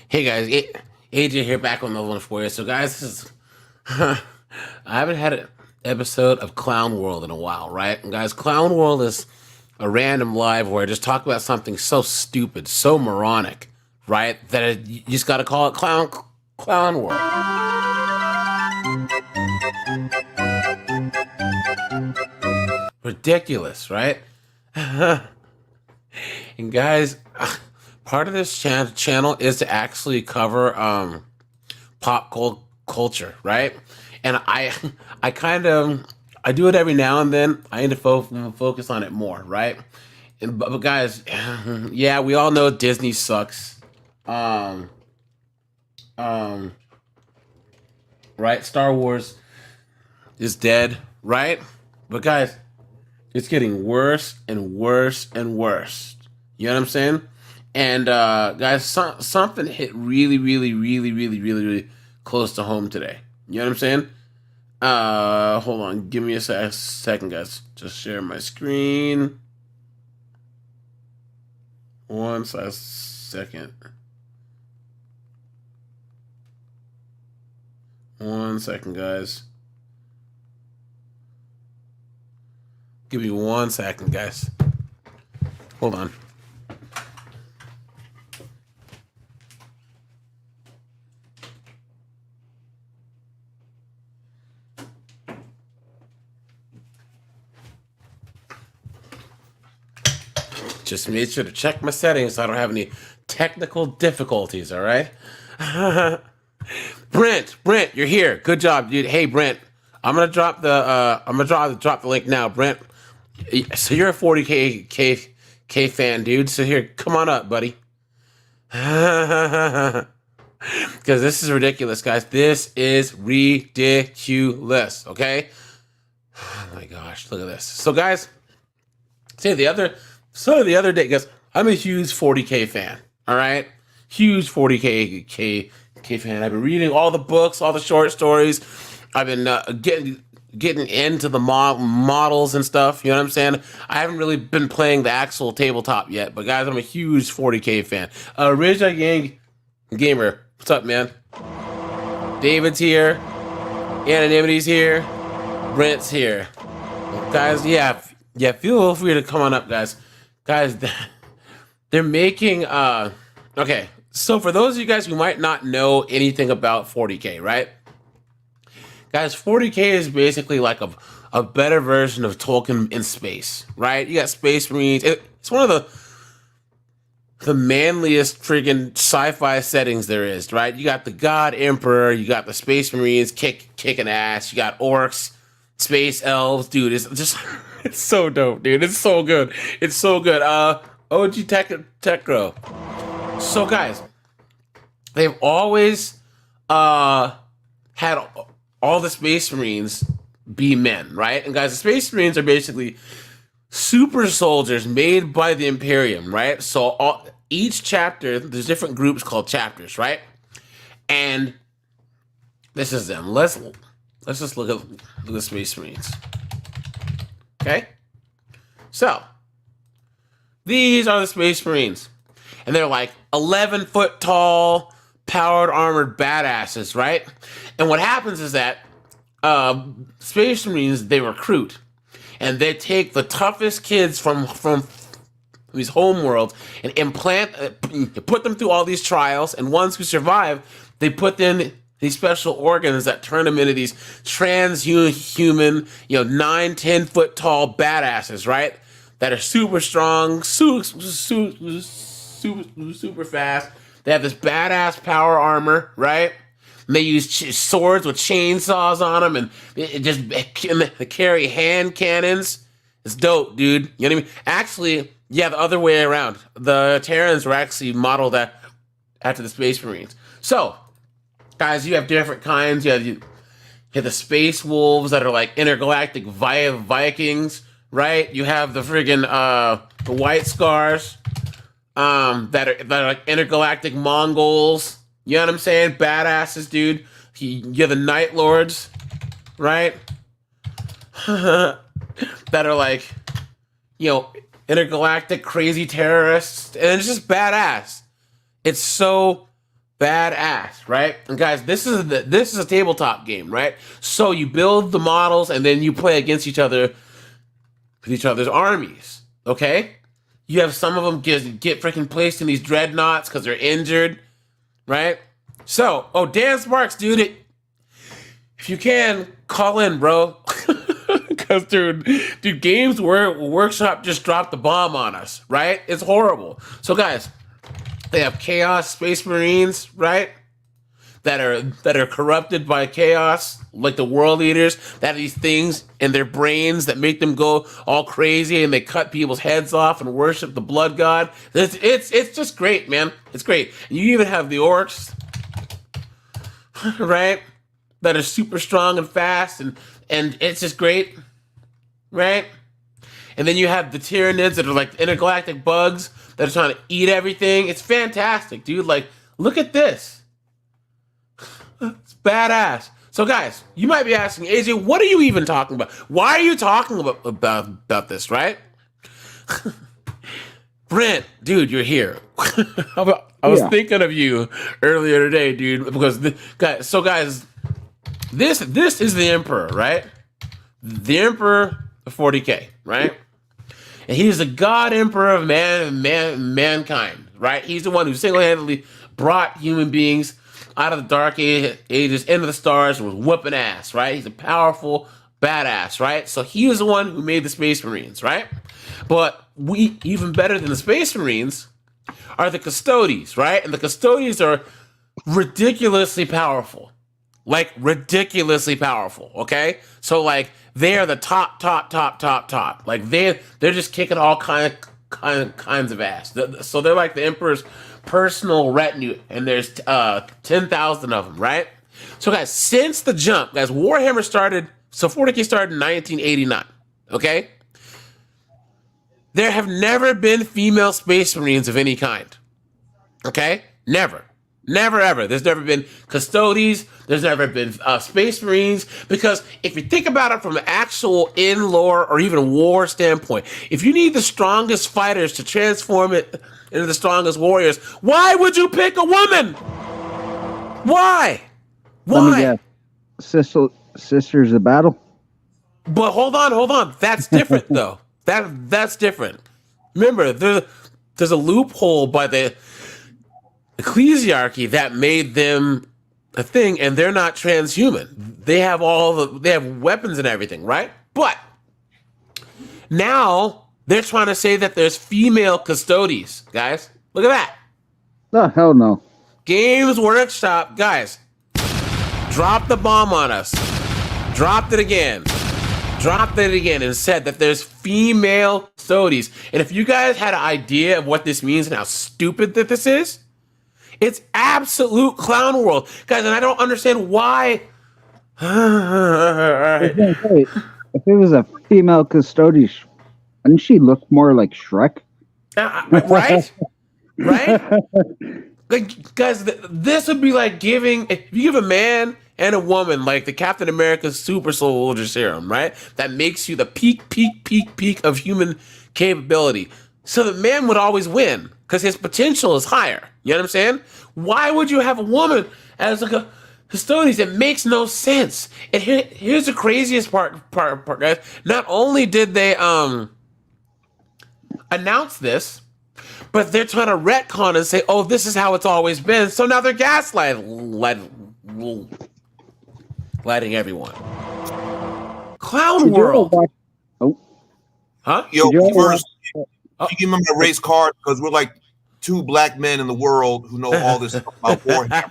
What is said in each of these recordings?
Hey guys, AJ here back on another one for you. So guys, this is I haven't had an episode of Clown World in a while, right? And guys, Clown World is a random live where I just talk about something so stupid, so moronic, right? You just got to call it Clown World. Ridiculous, right? And guys, part of this channel is to actually cover culture, right? And I kind of I do it every now and then. I need to focus on it more, right? But guys, yeah, we all know Disney sucks. Um, um, right? Star Wars is dead, right? But guys, it's getting worse and worse and worse. You know what I'm saying? And guys, something hit really close to home today. You know what I'm saying? Hold on, give me a second, guys. Just share my screen. One second. One second, guys. Give me 1 second, guys. Hold on. Just made sure to check my settings so I don't have any technical difficulties, all right? Brent, you're here. Good job, dude. Hey, Brent, I'm gonna drop the link now, Brent. So you're a 40k fan, dude. So here, come on up, buddy. Because this is ridiculous, guys. This is ridiculous. Okay. Oh my gosh, look at this. So, guys, the other day, guys, I'm a huge 40k fan. All right, huge 40k fan. I've been reading all the books, all the short stories. I've been getting into the models and stuff. You know what I'm saying? I haven't really been playing the actual tabletop yet, but guys, I'm a huge 40k fan. Rizja Yang Gamer, what's up, man? David's here. Anonymity's here. Brent's here. Guys, yeah, feel free to come on up, guys. Guys, they're making okay. So for those of you guys who might not know anything about 40k, right? Guys, 40k is basically like a better version of Tolkien in space, right? You got Space Marines. It's one of the manliest friggin' sci-fi settings there is, right? You got the God Emperor, you got the Space Marines kicking ass, you got orcs, space elves, dude. It's just it's so dope, dude. It's so good. It's so good. OG Techro. So guys, they've always had all the Space Marines be men, right? And guys, the Space Marines are basically super soldiers made by the Imperium, right? So each chapter, there's different groups called chapters, right? And this is them. Let's just look at the Space Marines. Okay? So, these are the Space Marines. And they're like 11-foot tall, powered armored badasses, right? And what happens is that Space Marines, they recruit. And they take the toughest kids from these home worlds and put them through all these trials. And ones who survive, they put in these special organs that turn them into these transhuman, 9-10 foot tall badasses, right? That are super strong, super fast. They have this badass power armor, right? And they use swords with chainsaws on them, and they carry hand cannons. It's dope, dude. You know what I mean? Actually, yeah, the other way around. The Terrans were actually modeled after the Space Marines. So, guys, you have different kinds. You have the Space Wolves that are like intergalactic Vikings, right? You have the friggin' the White Scars that are like intergalactic Mongols. You know what I'm saying? Badasses, dude. You have the Night Lords, right? That are like, intergalactic crazy terrorists. And it's just badass. It's so badass, right? And guys, this is a tabletop game, right? So you build the models and then you play against each other with each other's armies. Okay, you have some of them get freaking placed in these dreadnoughts because they're injured, right? So, Dan Sparks, dude, if you can call in, bro, because dude, Games Workshop just dropped the bomb on us, right? It's horrible. So, guys, they have Chaos Space Marines, right? That are corrupted by chaos, like the world leaders, that have these things in their brains that make them go all crazy and they cut people's heads off and worship the blood god. It's just great, man. It's great. And you even have the orcs, right? That are super strong and fast, and it's just great, right? And then you have the Tyranids that are like intergalactic bugs that are trying to eat everything. It's fantastic, dude. Like, look at this. It's badass. So, guys, you might be asking, AJ, what are you even talking about? Why are you talking about this, right? Brent, dude, you're here. I was thinking of you earlier today, dude, because guys, this is the Emperor, right? The Emperor of 40K, right? And he's the God Emperor of mankind, right? He's the one who single-handedly brought human beings out of the dark ages into the stars and was whooping ass, right? He's a powerful badass, right? So he was the one who made the Space Marines, right? But even better than the Space Marines are the Custodes, right? And the Custodes are ridiculously powerful. Like, ridiculously powerful, okay? So, like, they are the top. Like, they're just kicking all kinds of ass. So they're like the Emperor's personal retinue, and there's 10,000 of them, right? So, guys, since the jump, guys, Warhammer started, so 40K started in 1989, okay? There have never been female Space Marines of any kind, okay? Never, ever. There's never been Custodes, there's never been Space Marines, because if you think about it from an actual in-lore or even war standpoint, if you need the strongest fighters to transform it into the strongest warriors, why would you pick a woman? Why? Let me guess. Sisters of Battle? But hold on. That's different, though. That's different. Remember, there's a loophole by the ecclesiarchy that made them a thing, and they're not transhuman. They have they have weapons and everything, right? But now they're trying to say that there's female Custodes, guys. Look at that. Oh, hell no. Games Workshop, guys, dropped the bomb on us. Dropped it again and said that there's female Custodes. And if you guys had an idea of what this means and how stupid that this is, it's absolute clown world. Guys, and I don't understand why. If it was a female Custodes, wouldn't she look more like Shrek? Right? Like, guys, this would be like if you give a man and a woman like the Captain America Super Soldier Serum, right? That makes you the peak of human capability. So the man would always win because his potential is higher. You know what I'm saying? Why would you have a woman as like a Custodes? It makes no sense. And here's the craziest part, guys. Not only did they announce this, but they're trying to retcon and say, "Oh, this is how it's always been." So now they're lighting everyone. Clown world. Huh? Yo, first, can you give me my race card? Because we're like two black men in the world who know all this stuff about Warhammer.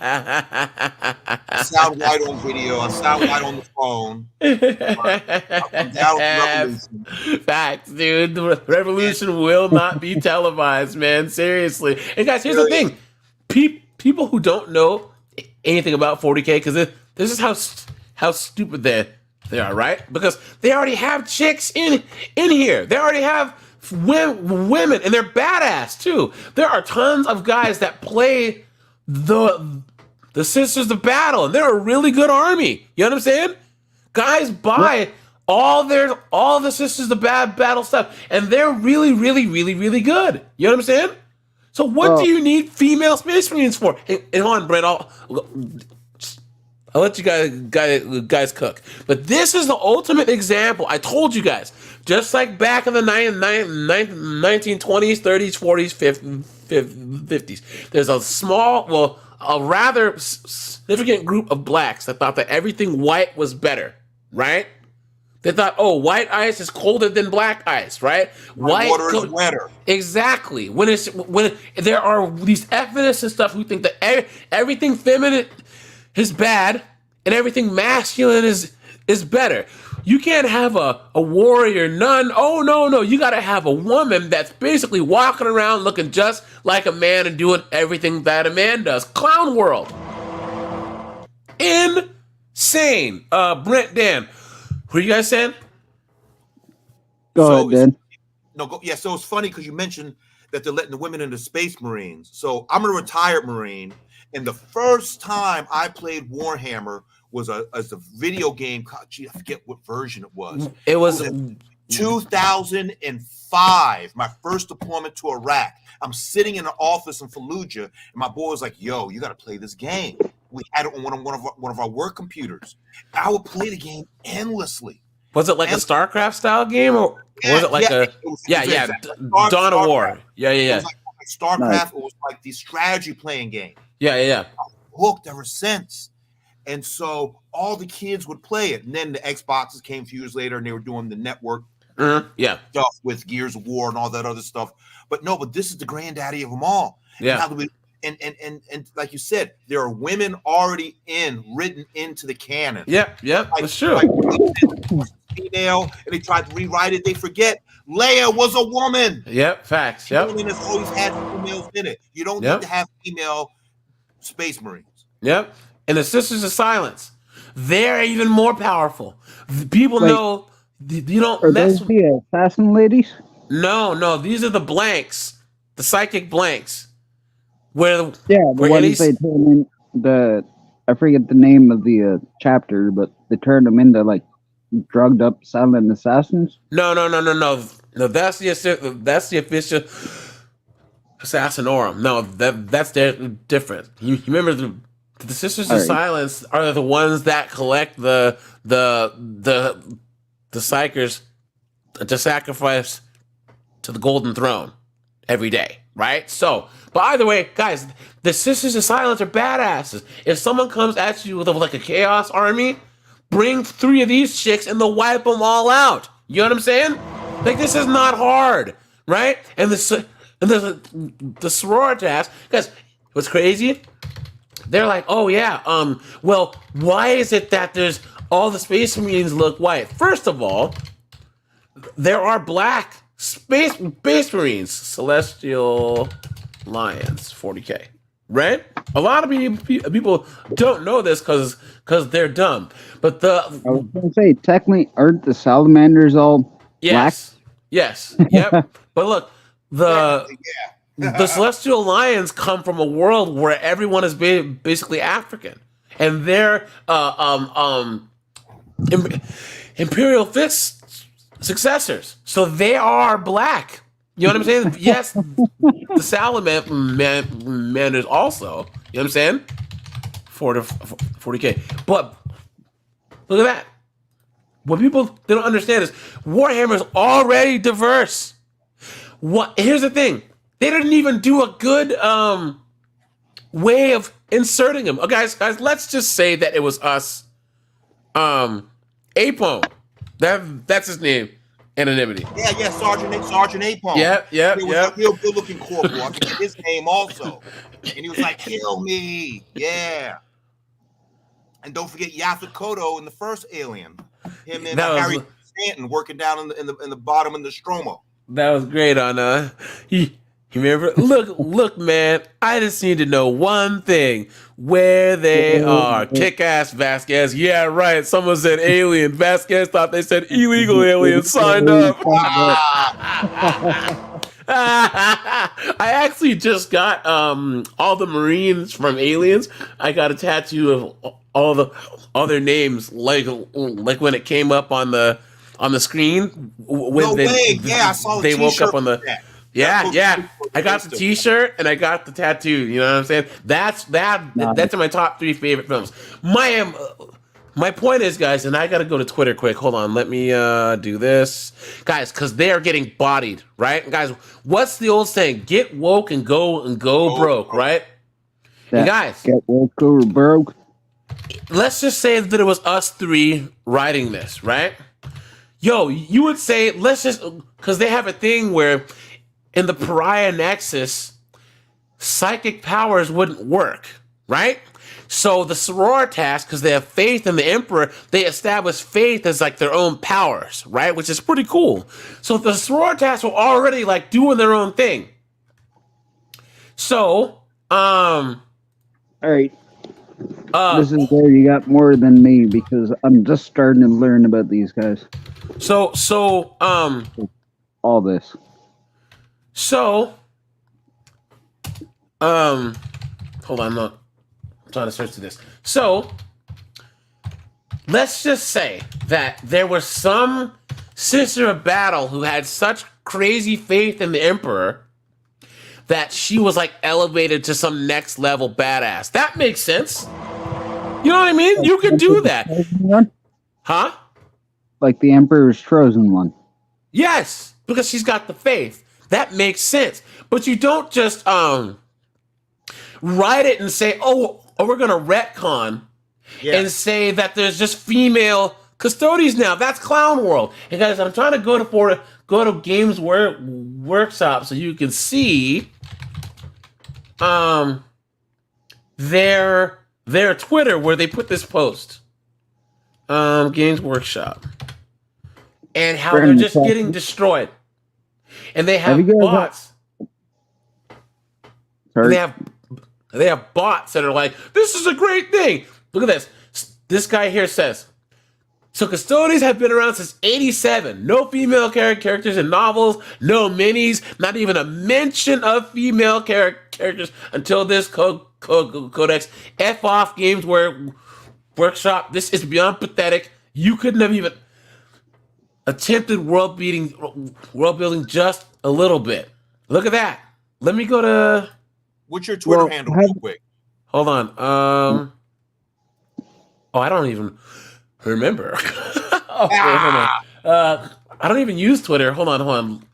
I sound white on video. I sound white on the phone. I'm down with Revolution. Facts, dude. The Revolution will not be televised, man. Seriously. And guys, here's the thing. People who don't know anything about 40K, because this is how stupid they are, right? Because they already have chicks in here. They already have women, and they're badass too. There are tons of guys that play the Sisters of Battle, and they're a really good army. You know what I'm saying? Guys buy all the Sisters of Battle stuff, and they're really good. You know what I'm saying? So what do you need female Space Marines for? And hold on, Brent, I'll let you guys cook. But this is the ultimate example. I told you guys, just like back in the 1920s, 30s, 40s, 50s, there's a rather significant group of blacks that thought that everything white was better, right? They thought, oh, white ice is colder than black ice, right? White water is wetter. Exactly. When there are these feminists and stuff who think that everything feminine is bad and everything masculine is better. You can't have a warrior nun. Oh, no. You got to have a woman that's basically walking around looking just like a man and doing everything that a man does. Clown world. Insane. Brent, Dan, what are you guys saying? Go ahead, Dan. So it's funny because you mentioned that they're letting the women into Space Marines. So I'm a retired Marine, and the first time I played Warhammer was as a video game. Gee, I forget what version it was. It was 2005, my first deployment to Iraq. I'm sitting in an office in Fallujah, and my boy was like, yo, you got to play this game. We had it on one of our work computers. I would play the game endlessly. Was it like a StarCraft style game, or was it like Dawn of War? Yeah. It was like StarCraft. Nice. It was like the strategy playing game. Yeah. I'm hooked ever since. And so all the kids would play it. And then the Xboxes came a few years later, and they were doing the network stuff with Gears of War and all that other stuff. But this is the granddaddy of them all. Yeah. And like you said, there are women already written into the canon. Yep, that's true. Female, and they tried to rewrite it. They forget Leia was a woman. Yep, facts. Yep. Women has always had females in it. You don't need to have female Space Marines. Yep. And the Sisters of Silence, they're even more powerful. People know you don't mess with the assassin ladies. No, these are the blanks, the psychic blanks. Where ones they turn in I forget the name of the chapter, but they turned them into like drugged up silent assassins. No. That's the official Assassinorum. No, that's different. You remember the Sisters of Silence are the ones that collect the psychers to sacrifice to the Golden Throne every day, right? So, by the way, guys, the Sisters of Silence are badasses. If someone comes at you with like a chaos army, bring 3 of these chicks and they'll wipe them all out. You know what I'm saying? Like, this is not hard, right? And the sororitas, guys, what's crazy? They're like, oh yeah, well, why is it that there's all the Space Marines look white? First of all, there are black Space Marines, Celestial Lions, 40K, right? A lot of people don't know this because they're dumb. But I was going to say, technically, aren't the salamanders all black? Yes, yep. But look, the Celestial Lions come from a world where everyone is basically African, and they're Imperial Fist successors, so they are black. You know what I'm saying? Yes, the salamanders also. You know what I'm saying? 40K. But look at that. What people they don't understand is Warhammer is already diverse. Here's the thing. They didn't even do a good way of inserting him. Oh, guys, let's just say that it was us. Apone. That's his name. Anonymity. Yeah, Sergeant Apone. Yep. He was a real good-looking corporal. I forget his name also. And he was like, kill me. Yeah. And don't forget Yaphet Kotto in the first Alien. Him and Harry Stanton working down in the bottom of the Nostromo. That was great on you remember? Look, man, I just need to know one thing. Where they are. Kick-ass Vasquez. Yeah, right. Someone said alien. Vasquez thought they said illegal alien. Signed up. I actually just got all the Marines from Aliens. I got a tattoo of all their names, like when it came up on the screen. When I saw they woke up on the. Yeah. I got the T-shirt and I got the tattoo. You know what I'm saying? That's in my top 3 favorite films. My point is, guys, and I got to go to Twitter quick. Hold on, let me do this, guys, because they are getting bodied, right? And guys, what's the old saying? Get woke and go broke, right? And guys, get woke or broke. Let's just say that it was us 3 writing this, right? Yo, you would say, let's just, because they have a thing where in the pariah nexus, psychic powers wouldn't work, right? So the sororitas, because they have faith in the emperor, they establish faith as like their own powers, right? Which is pretty cool. So the sororitas were already like doing their own thing. So, all right. This is where you got more than me because I'm just starting to learn about these guys. So, all this. So, hold on, look. I'm trying to search through this. So, let's just say that there was some sister of battle who had such crazy faith in the emperor that she was like elevated to some next level badass. That makes sense. You know what I mean? You could do that. Huh? Like the Emperor's chosen one. Yes, because she's got the faith. That makes sense. But you don't just write it and say, oh, we're gonna retcon and say that there's just female Custodes now. That's Clown World. And guys, I'm trying to go to Games Workshop so you can see their Twitter where they put this post. Games Workshop. And how they're just getting destroyed. And they have bots. And they have bots that are like, this is a great thing. Look at this. This guy here says, so Custodes have been around since 87. No female characters in novels, no minis, not even a mention of female characters until this codex. F off Games Workshop. This is beyond pathetic. You couldn't have even attempted world building just a little bit. Look at that. Let me go to... What's your Twitter handle real quick? Hold on. Oh, I don't even remember. Hold on. I don't even use Twitter. Hold on.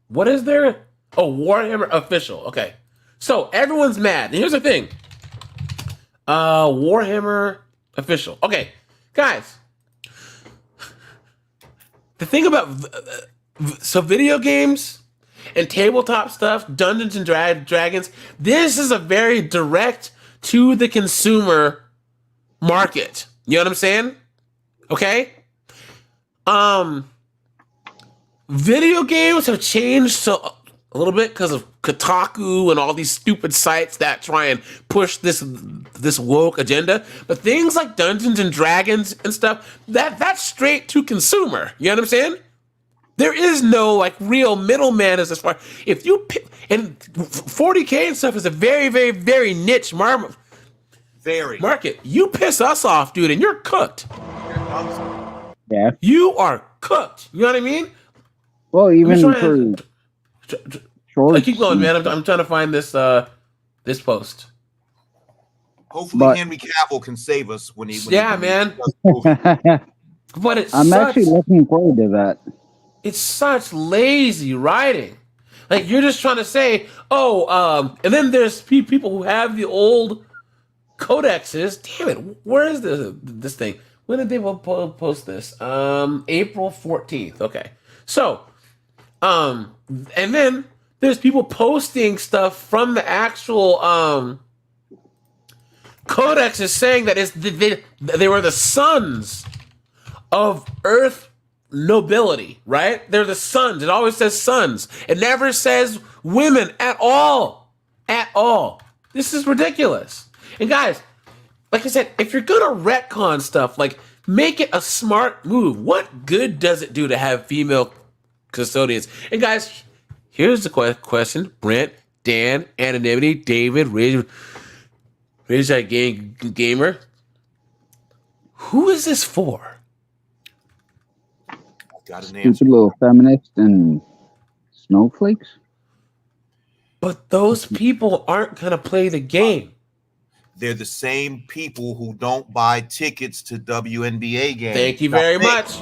What is there? Oh, Warhammer official. Okay. So everyone's mad. And here's the thing. Warhammer official. Okay, guys. The thing about so video games and tabletop stuff, Dungeons and Dragons, this is a very direct to the consumer market. You know what I'm saying? Okay? Video games have changed a little bit because of Kotaku and all these stupid sites that try and push this woke agenda. But things like Dungeons and Dragons and stuff, that's straight to consumer. You know what I'm saying? There is no like real middleman as far if you and 40K and stuff is a very, very, very niche market. You piss us off, dude, and you're cooked. Yeah, you are cooked. You know what I mean? Well, even for I keep going, man. I'm trying to find this this post. Hopefully, Henry Cavill can save us when he. Man. But I'm actually looking forward to that. It's such lazy writing. Like you're just trying to say, and then there's people who have the old codexes. Damn it, where is this thing? When did they post this? April 14th. Okay, so, and then there's people posting stuff from the actual codexes saying that they were the sons of Earth nobility, right? They're the sons. It always says sons. It never says women at all. At all. This is ridiculous. And guys, like I said, if you're gonna retcon stuff, like make it a smart move. What good does it do to have female custodians? And guys, here's the question. Brent, Dan, Anonymity, David, Rage Gamer. Who is this for? Got an answer. Stupid little feminist and snowflakes. But those people aren't gonna play the game. They're the same people who don't buy tickets to WNBA games. Thank you very much.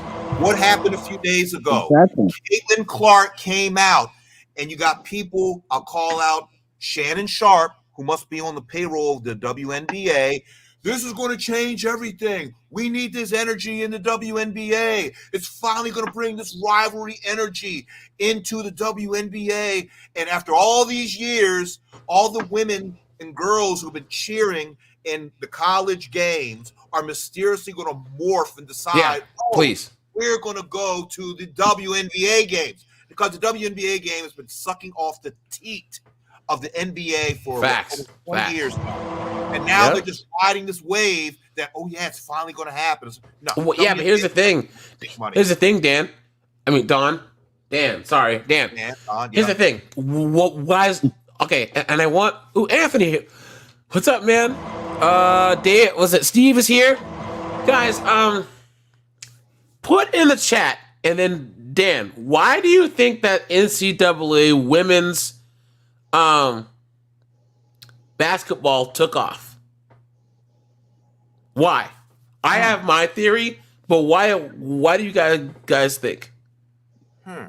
What happened a few days ago? Exactly. Caitlin Clark came out, and you got people, I'll call out Shannon Sharp, who must be on the payroll of the WNBA. This is going to change everything. We need this energy in the WNBA. It's finally going to bring this rivalry energy into the WNBA. And after all these years, all the women and girls who've been cheering in the college games are mysteriously going to morph and decide, please, we're going to go to the WNBA games, because the WNBA game has been sucking off the teat of the NBA for over 20 years now. And now they're just riding this wave that, oh yeah, it's finally going to happen. No, well, yeah, but here's the thing. Here's the thing, Dan. I mean, Dan. Here's the thing. Why is okay? And I want Anthony. What's up, man? Dave, was it Steve is here? Guys, put in the chat, and then Dan, why do you think that NCAA women's basketball took off? Why? I have my theory, but why do you guys think? Okay,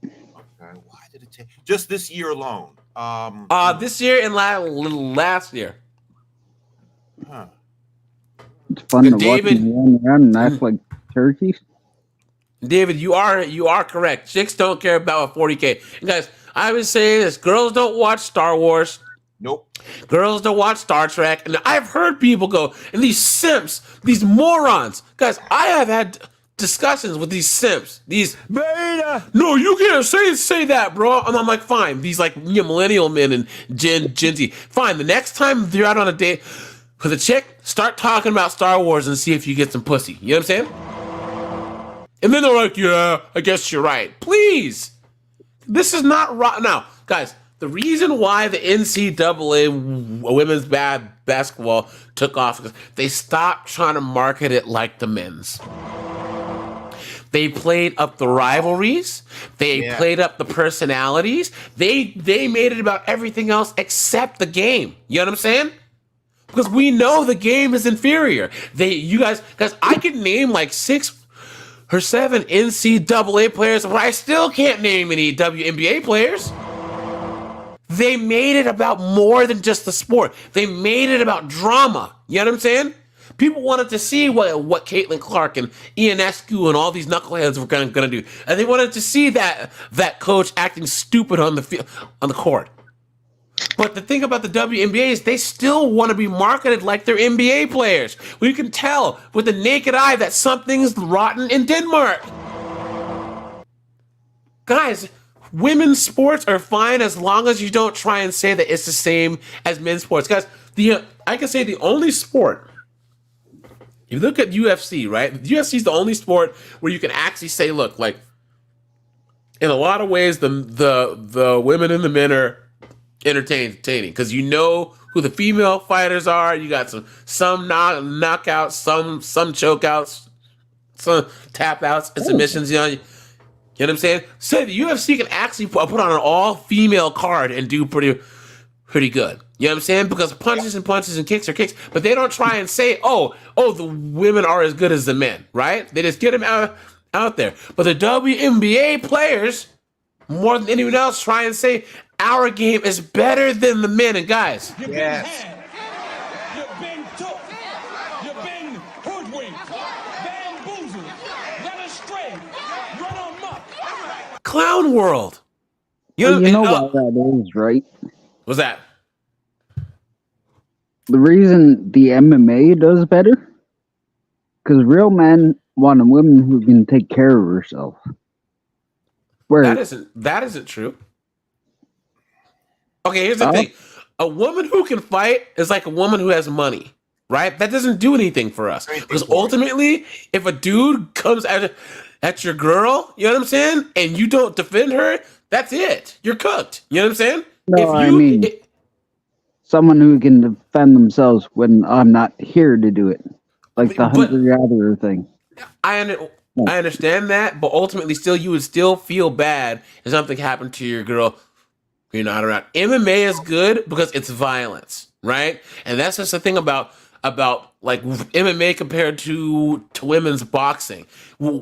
why did it take just this year alone? This year and last year. Huh. It's fun to watch them run around and act like turkeys. David, you are correct. Chicks don't care about a 40K. And guys, I would say this: girls don't watch Star Wars. Nope. Girls don't watch Star Trek. And I've heard people go, and these simps, these morons. Guys, I have had discussions with these simps. These beta. No, you can't say that, bro. And I'm like, fine. These like millennial men and Gen Z. Fine. The next time you're out on a date with a chick, start talking about Star Wars and see if you get some pussy. You know what I'm saying? And then they're like, yeah, I guess you're right. Please. This is not right. Now, guys, the reason why the NCAA women's basketball took off is they stopped trying to market it like the men's. They played up the rivalries. They played up the personalities. They made it about everything else except the game. You know what I'm saying? Because we know the game is inferior. You guys, I could name like 6 or 7 NCAA players, but I still can't name any WNBA players. They made it about more than just the sport. They made it about drama. You know what I'm saying? People wanted to see what Caitlin Clark and Ionescu and all these knuckleheads were gonna do, and they wanted to see that coach acting stupid on the field, on the court. But the thing about the WNBA is they still want to be marketed like they're NBA players. We can tell with the naked eye that something's rotten in Denmark. Guys, women's sports are fine as long as you don't try and say that it's the same as men's sports. Guys, I can say the only sport, if you look at UFC, right? The UFC is the only sport where you can actually say, look, like, in a lot of ways, the women and the men are entertaining, because you know who the female fighters are. You got some knockouts, some chokeouts, some tap outs and submissions. You know what I'm saying? So the UFC can actually put on an all-female card and do pretty good. You know what I'm saying? Because punches and kicks are kicks, but they don't try and say, oh, the women are as good as the men, right? They just get them out there. But the WNBA players, more than anyone else, try and say our game is better than the men. And guys, you've been took, you've been hoodwinked, bamboozled, led astray, run amok. Clown world. You know why that is, right? What's that? The reason the MMA does better, because real men want a woman who can take care of herself. That isn't true. Okay, here's the thing. A woman who can fight is like a woman who has money, right? That doesn't do anything for us. Because ultimately, if a dude comes at your girl, you know what I'm saying, and you don't defend her, that's it. You're cooked. You know what I'm saying? No, someone who can defend themselves when I'm not here to do it. Like the hunter-gatherer thing. I understand that, but ultimately still, you would still feel bad if something happened to your girl. when you're not around. MMA is good because it's violence, right? And that's just the thing about like MMA compared to women's boxing.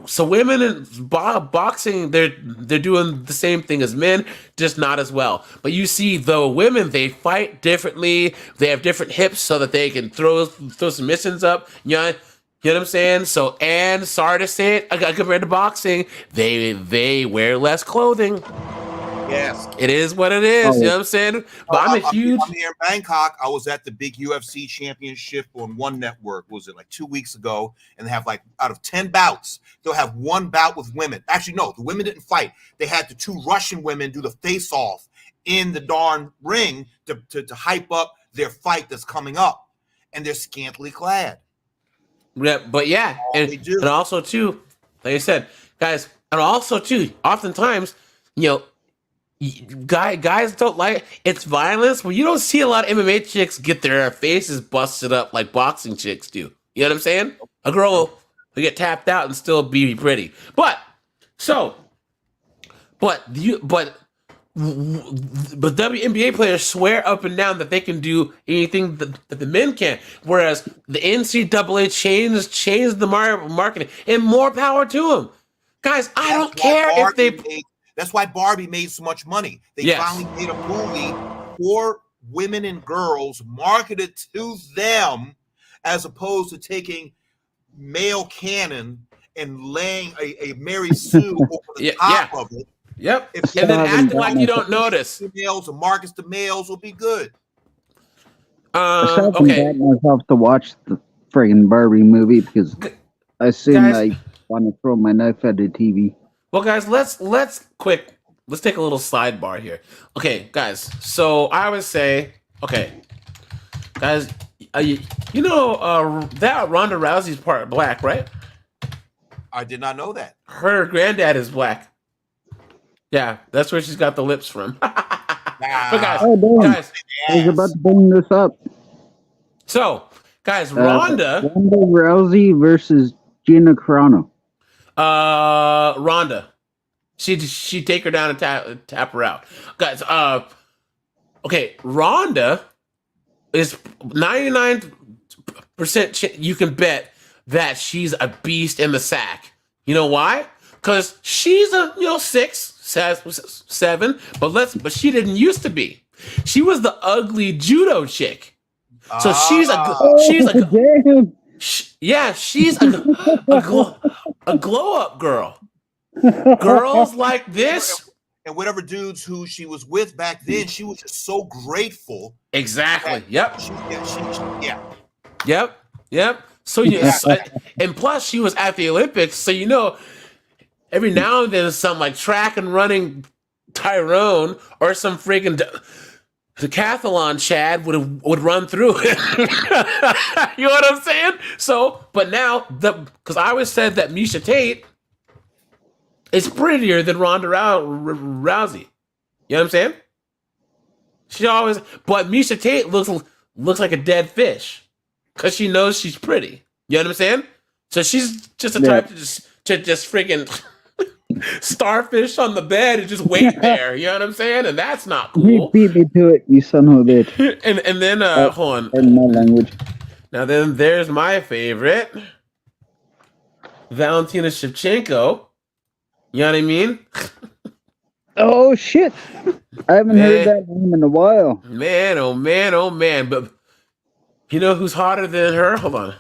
So women in boxing, they're doing the same thing as men, just not as well. But you see, the women, they fight differently. They have different hips so that they can throw submissions up. You know what I'm saying? So, and sorry to say it, compared to boxing, they wear less clothing. Yes. It is what it is. You know what I'm saying? But I'm here in Bangkok. I was at the big UFC championship on one network. Was it like 2 weeks ago? And they have like out of 10 bouts, they'll have one bout with women. Actually, no, the women didn't fight. They had the 2 Russian women do the face-off in the darn ring to hype up their fight that's coming up. And they're scantily clad. Yeah, but yeah, and also too, like I said, guys, and also too, oftentimes, you know, guys don't like it's violence, but you don't see a lot of MMA chicks get their faces busted up like boxing chicks do. You know what I'm saying? A girl will get tapped out and still be pretty. But WNBA players swear up and down that they can do anything that the men can, whereas the NCAA changed the marketing, and more power to them, guys. I don't care if they. That's why Barbie made so much money. They finally made a movie for women and girls marketed to them, as opposed to taking male canon and laying a Mary Sue over the top of it. Yep. And then acting like you don't notice. Males or Marcus the males will be good. Okay. I myself to watch the friggin' Barbie movie because I assume I want to throw my knife at the TV. Well, guys, let's take a little sidebar here. Okay, guys. So I would say, okay, guys, you know that Ronda Rousey's part black, right? I did not know that. Her granddad is black. Yeah, that's where she's got the lips from. But guys, I was about to bring this up. So, guys, Ronda Rousey versus Gina Carano. Ronda. She take her down and tap her out. Guys, okay, Ronda is 99% you can bet that she's a beast in the sack. You know why? Because she's a 6, 7, but she didn't used to be. She was the ugly judo chick. So she's a glow up girl. Girls like this, and whatever dudes who she was with back then, she was just so grateful. Exactly. Yep. Yep. So and plus she was at the Olympics, so every now and then some like track and running Tyrone or some freaking decathlon Chad would run through it. You know what I'm saying? So, but now because I always said that Misha Tate is prettier than Ronda Rousey. You know what I'm saying? But Misha Tate looks like a dead fish because she knows she's pretty. You know what I'm saying? So she's just the type to just freaking starfish on the bed and just wait there. You know what I'm saying? And that's not cool. You beat me to it, you son of a bitch. and then hold on. In my language. Now then, there's my favorite, Valentina Shevchenko. You know what I mean? Oh shit! I haven't heard that name in a while. Man, oh man, oh man! But you know who's hotter than her? Hold on.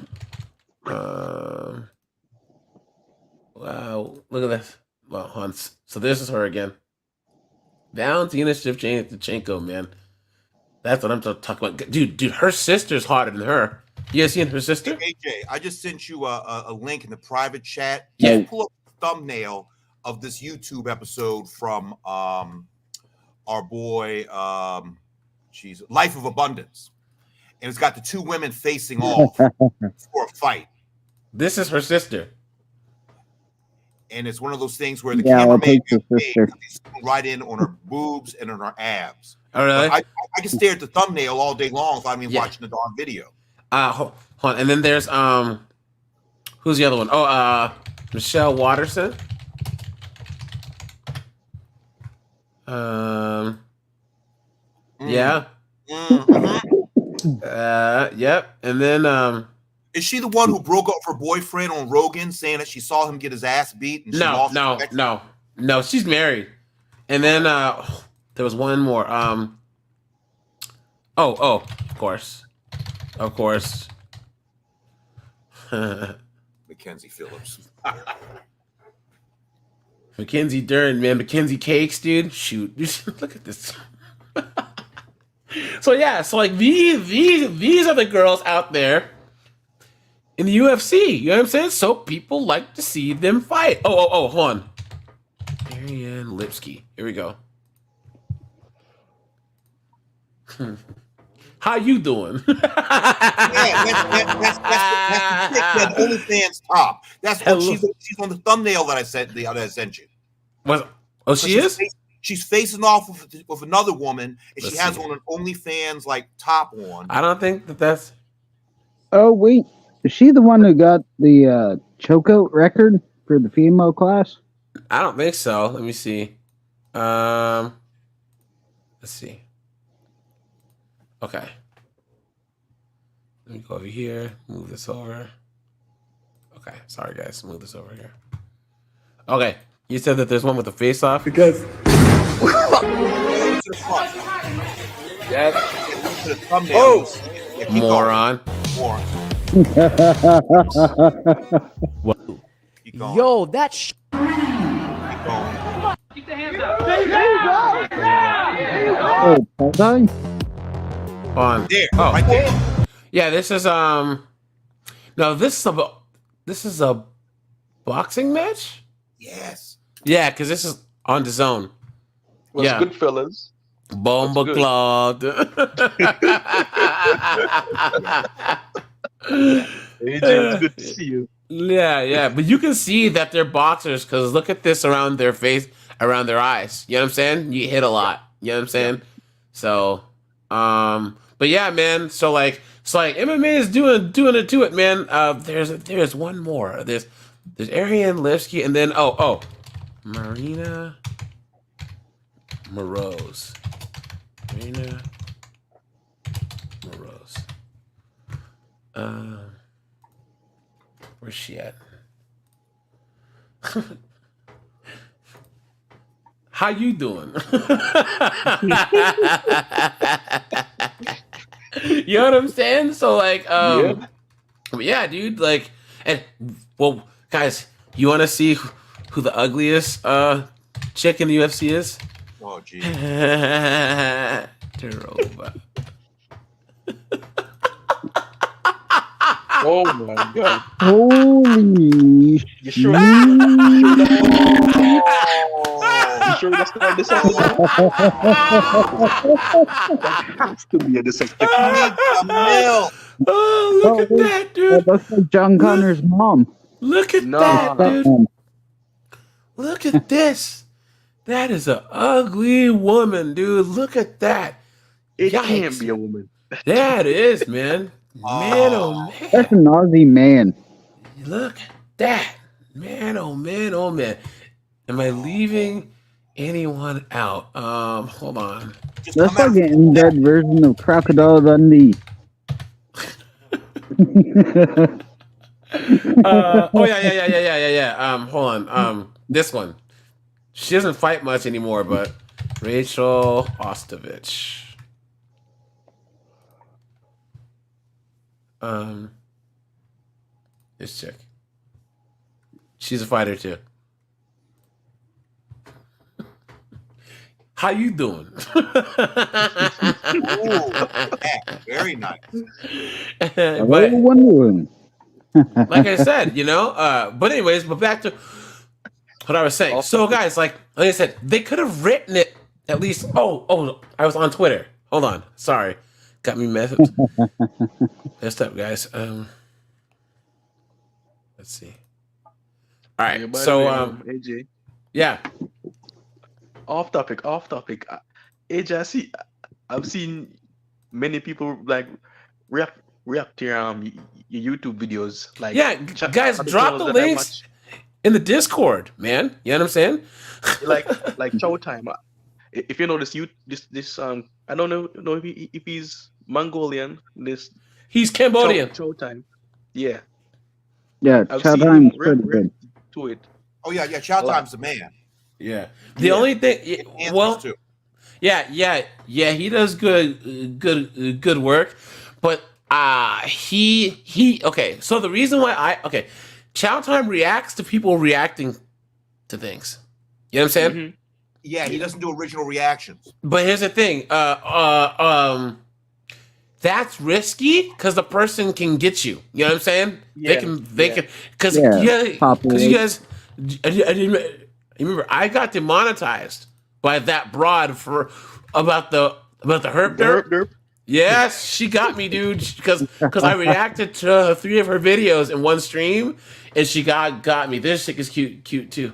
Wow! Look at this. Well, Hans. So this is her again. Valentina Shevchenko, man. That's what I'm talking about, dude. Her sister's hotter than her. You guys seen her sister? Hey, AJ, I just sent you a link in the private chat. Yeah. Pull up the thumbnail of this YouTube episode from our boy, Life of Abundance, and it's got the 2 women facing off for a fight. This is her sister, and it's one of those things where the cameraman is right in on her boobs and on her abs. Oh, really? I can stare at the thumbnail all day long if I'm even watching the darn video. Hold on. And then there's who's the other one? Oh, Michelle Watterson. Yeah. Yep. And then Is she the one who broke up with her boyfriend on Rogan, saying that she saw him get his ass beat? And she lost no. She's married. And then there was one more. Of course. Mackenzie Phillips. Mackenzie Dern, man. Mackenzie Cakes, dude. Shoot. Look at this. So like these are the girls out there in the UFC. You know what I'm saying? So people like to see them fight. Oh, hold on. Marianne Lipsky. Here we go. How you doing? That's the OnlyFans top. That's what she's on the thumbnail that I sent you. She is? She's facing off with another woman, and she has on an OnlyFans like top on. I don't think that's. Oh wait, is she the one who got the chokeout record for the female class? I don't think so. Let me see. Let's see. Okay. Let me go over here. Move this over. Okay. Sorry, guys. Move this over here. Okay. You said that there's one with the face off because. Yes. Oh, moron. Yo, that's. Keep the hands up. Oh, Pandering? On there, right there. Yeah, this is no, this is a boxing match. Yes. Yeah, because this is on the zone. What's good, fellas? Bomba Claude. Hey, James, good to see you. Yeah, but you can see that they're boxers because look at this around their face, around their eyes. You know what I'm saying? You hit a lot. You know what I'm saying? So, but yeah, man. So like MMA is doing it to it, man. There's one more. There's Ariane Lipsky, and then Marina Moroz. Marina Moroz. Where's she at? How you doing? You know what I'm saying? So like, yeah, dude. Like, and well, guys, you want to see who the ugliest chick in the UFC is? Oh, geez. Terova. Oh my god. Holy You sure? You sure that's not this episode? That has to be a dissector. Oh, look at that, dude. That's like John Connor's mom. Look at that, dude. Look at this. That is an ugly woman, dude. Look at that. It Yikes. can't be a woman. Yeah, it is, man. Man, oh man. That's an Aussie man. Look at that. Man, oh man, oh man. Am I leaving anyone out? Hold on. That's like an in-bed version of Crocodile Dundee. Yeah. Hold on. This one. She doesn't fight much anymore, but Rachel Ostovich. This chick. She's a fighter too. How you doing? Ooh, very nice. But, wondering. like I said, but anyways, but back to what I was saying. So guys, like I said, they could have written it at least. Oh, I was on Twitter. Hold on. Sorry. Got me messed up, guys. Let's see. All right. Yeah, by so the way, AJ. Yeah. Off topic. AJ, I've seen many people like react to your YouTube videos. Like, yeah, guys, drop the links in the Discord, man. You know what I'm saying? like Showtime. If you know this I don't know if he's Mongolian. This He's Cambodian. Showtime. Yeah, Yeah, I've Chow seen Time's him pretty good. react to it. Oh yeah. Chow A lot. Time's the man. Yeah. The Yeah. only thing, Answers well, too. yeah. He does good work, but he okay. So the reason why Chow Time reacts to people reacting to things. You know what I'm saying? Mhm. Yeah, he doesn't do original reactions. But here's the thing. That's risky because the person can get you. You know what I'm saying? They Yeah, can yeah. because Yeah, populate. you guys. I remember I got demonetized by that broad for about the herp derp. Derp. Yes, she got me, dude. Because I reacted to 3 of her videos in one stream, and she got me. This chick is cute too.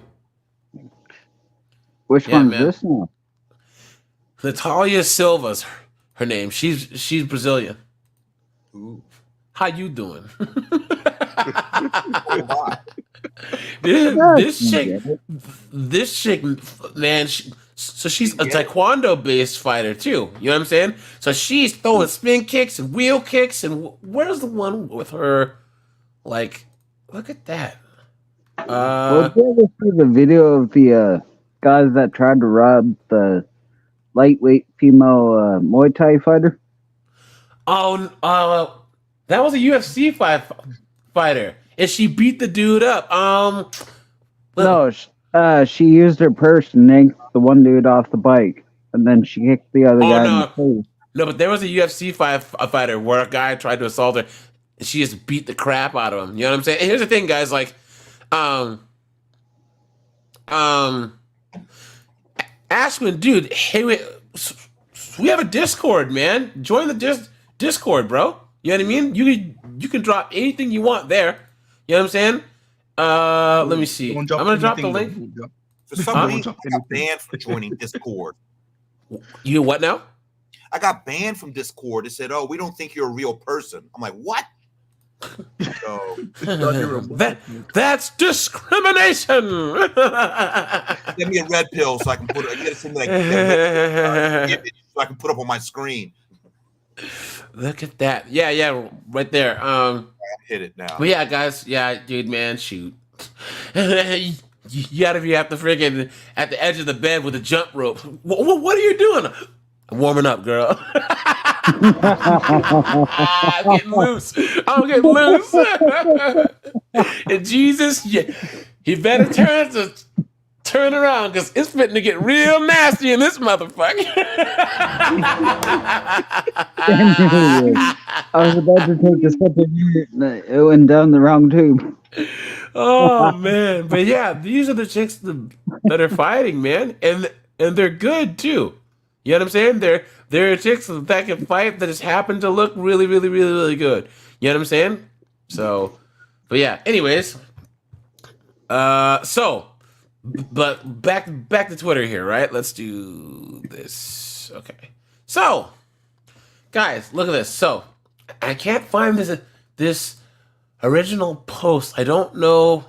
Which Yeah, one's man. this now? Natalia Silva's her name. She's Brazilian. Ooh. How you doing? Oh, my. This chick, man. So she's a taekwondo-based fighter too. You know what I'm saying? So she's throwing spin kicks and wheel kicks. And where's the one with her? Like, look at that. Well, did you ever see the video of the guys that tried to rob the lightweight female Muay Thai fighter? That was a UFC fighter, and she beat the dude up. No, she used her purse and yanked the one dude off the bike, and then she kicked the other guy in the face. No, but there was a UFC fighter where a guy tried to assault her, and she just beat the crap out of him. You know what I'm saying? And here's the thing, guys. Like, Ashwin, dude, hey, wait, we have a Discord, man. Join the Discord, bro. You know what I mean? You can drop anything you want there. You know what I'm saying? Let me see. I'm gonna drop the link. For some reason, I got banned from joining Discord. You what now? I got banned from Discord. It said, "Oh, we don't think you're a real person." I'm like, "What?" So that's discrimination. send me a red pill so I can put it. You gotta send me like that image so I can put up on my screen. Look at that. Yeah, right there. I hit it now. But yeah, guys. Yeah, dude, man, shoot. You gotta be at the friggin' at the edge of the bed with a jump rope. What are you doing? I'm warming up, girl. I'm getting loose. And Jesus, he better turn around because it's fitting to get real nasty in this motherfucker. I was about to take a step in it went down the wrong tube. Oh man, but yeah, these are the chicks that are fighting, man, and they're good too. You know what I'm saying? They're chicks that can fight that just happen to look really, really, really, really good. You know what I'm saying? So, but yeah. Anyways, but back to Twitter here, right? Let's do this. Okay. So, guys, look at this. So, I can't find this original post. I don't know.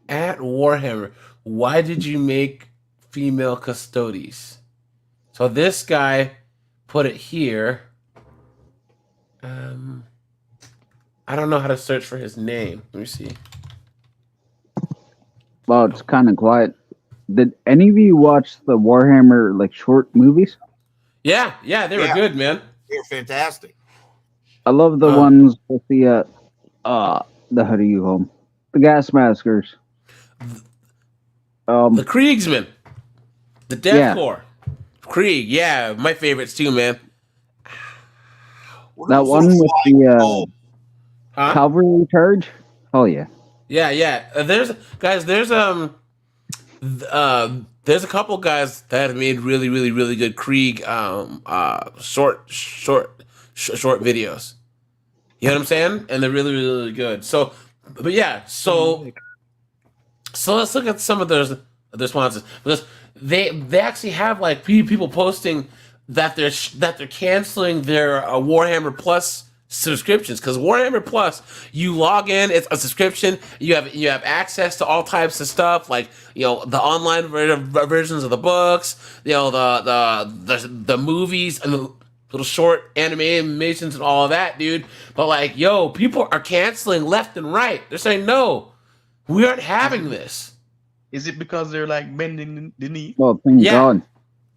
At Warhammer, why did you make female Custodes? So this guy put it here. I don't know how to search for his name. Let me see. Well, it's kind of quiet. Did any of you watch the Warhammer like short movies? Yeah, they were good, man. They're fantastic. I love the ones with the how do you call them? The gas maskers. The Kriegsmen. The Death Corps. Krieg, yeah, my favorites too, man. That one with the cavalry charge? Oh yeah. Yeah. There's a couple guys that have made really, really, really good Krieg short videos. You know what I'm saying? And they're really, really, really good. So, but yeah, so let's look at some of the responses, because they actually have like people posting that they're canceling their Warhammer Plus subscriptions, because Warhammer Plus, you log in, it's a subscription. You have access to all types of stuff, like the online versions of the books, the movies and the little short animations and all of that, dude. But like, people are canceling left and right. They're saying no, we aren't having this. Is it because they're like bending the knee? Well, thank God.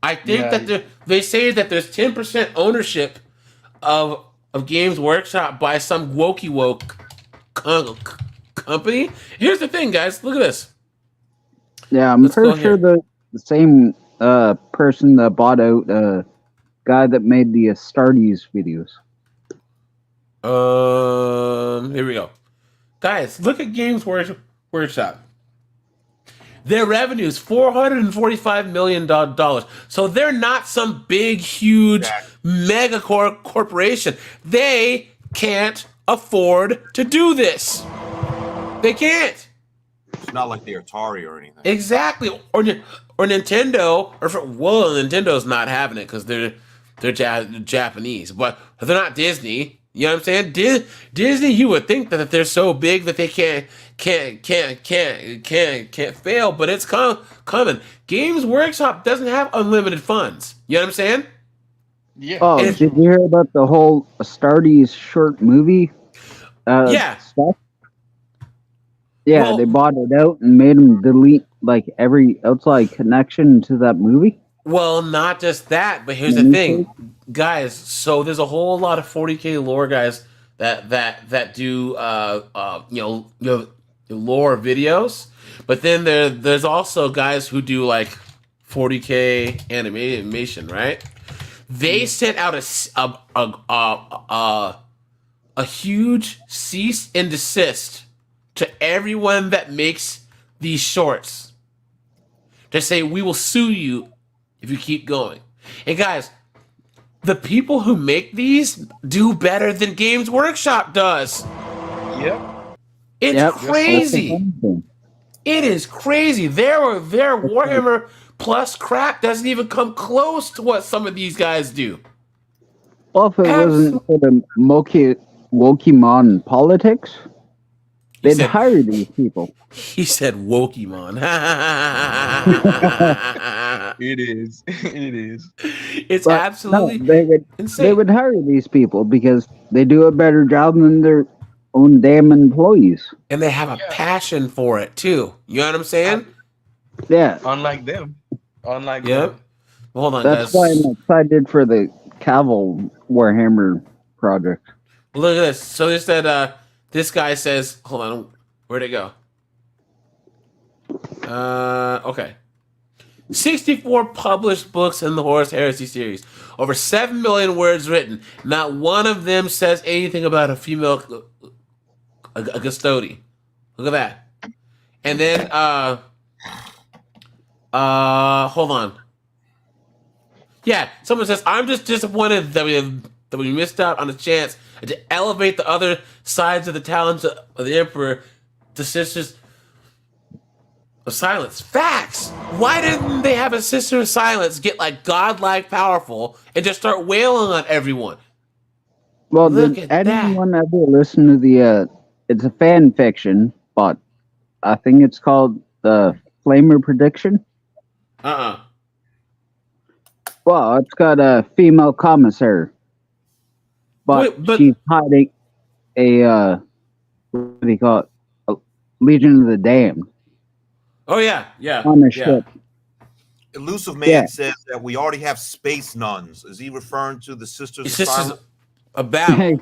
I think that they say that there's 10% ownership of Games Workshop by some woke company. Here's the thing, guys. Look at this. Yeah, I'm pretty sure the same person that bought out guy that made the Astartes videos. Here we go. Guys, look at Games Workshop. Their revenue is $445 million. So they're not some big, huge, mega corporation. They can't afford to do this. They can't. It's not like the Atari or anything. Exactly. Or Nintendo. Nintendo's not having it because they're Japanese. But they're not Disney. You know what I'm saying? Disney, you would think that they're so big that they can't fail, but it's coming. Games Workshop doesn't have unlimited funds. You know what I'm saying? Yeah. Oh, did you hear about the whole Astartes short movie? Stuff? Yeah, Well, they bought it out and made them delete like every outside connection to that movie. Well, not just that, but here's the thing, guys. So there's a whole lot of 40K lore guys that do lore videos, but then there's also guys who do like 40K animation, right? They sent out a huge cease and desist to everyone that makes these shorts to say we will sue you if you keep going. And guys, the people who make these do better than Games Workshop does. Yep. It's crazy. It is crazy. Their Warhammer Plus crap doesn't even come close to what some of these guys do. Well, if it wasn't for the Wokehammer politics, they'd hire these people. He said Wokehammer. It is. It is. It's absolutely insane. They would hire these people because they do a better job than their own damn employees. And they have a passion for it too. You know what I'm saying? Yeah. Unlike them. Yep. them. Well, hold on, That's guys. why I'm excited for the Cavill Warhammer project. Look at this. So this that this guy says, hold on, where'd it go? Okay. 64 published books in the Horus Heresy series. Over 7 million words written. Not one of them says anything about a female a Custodes. Look at that. And then hold on. Yeah, someone says, I'm just disappointed that we missed out on a chance to elevate the other sides of the talents of the Emperor to Sisters of Silence. Facts! Why didn't they have a Sister of Silence get like godlike powerful and just start wailing on everyone? Well, Look did at anyone ever listen to the, it's a fan fiction, but I think it's called the Flamer Prediction? Well, it's got a female commissar, but she's hiding a, what do you call it? A Legion of the Damned. Oh, yeah. On a ship. Elusive Man says that we already have space nuns. Is he referring to the Sisters of Silence? A battle.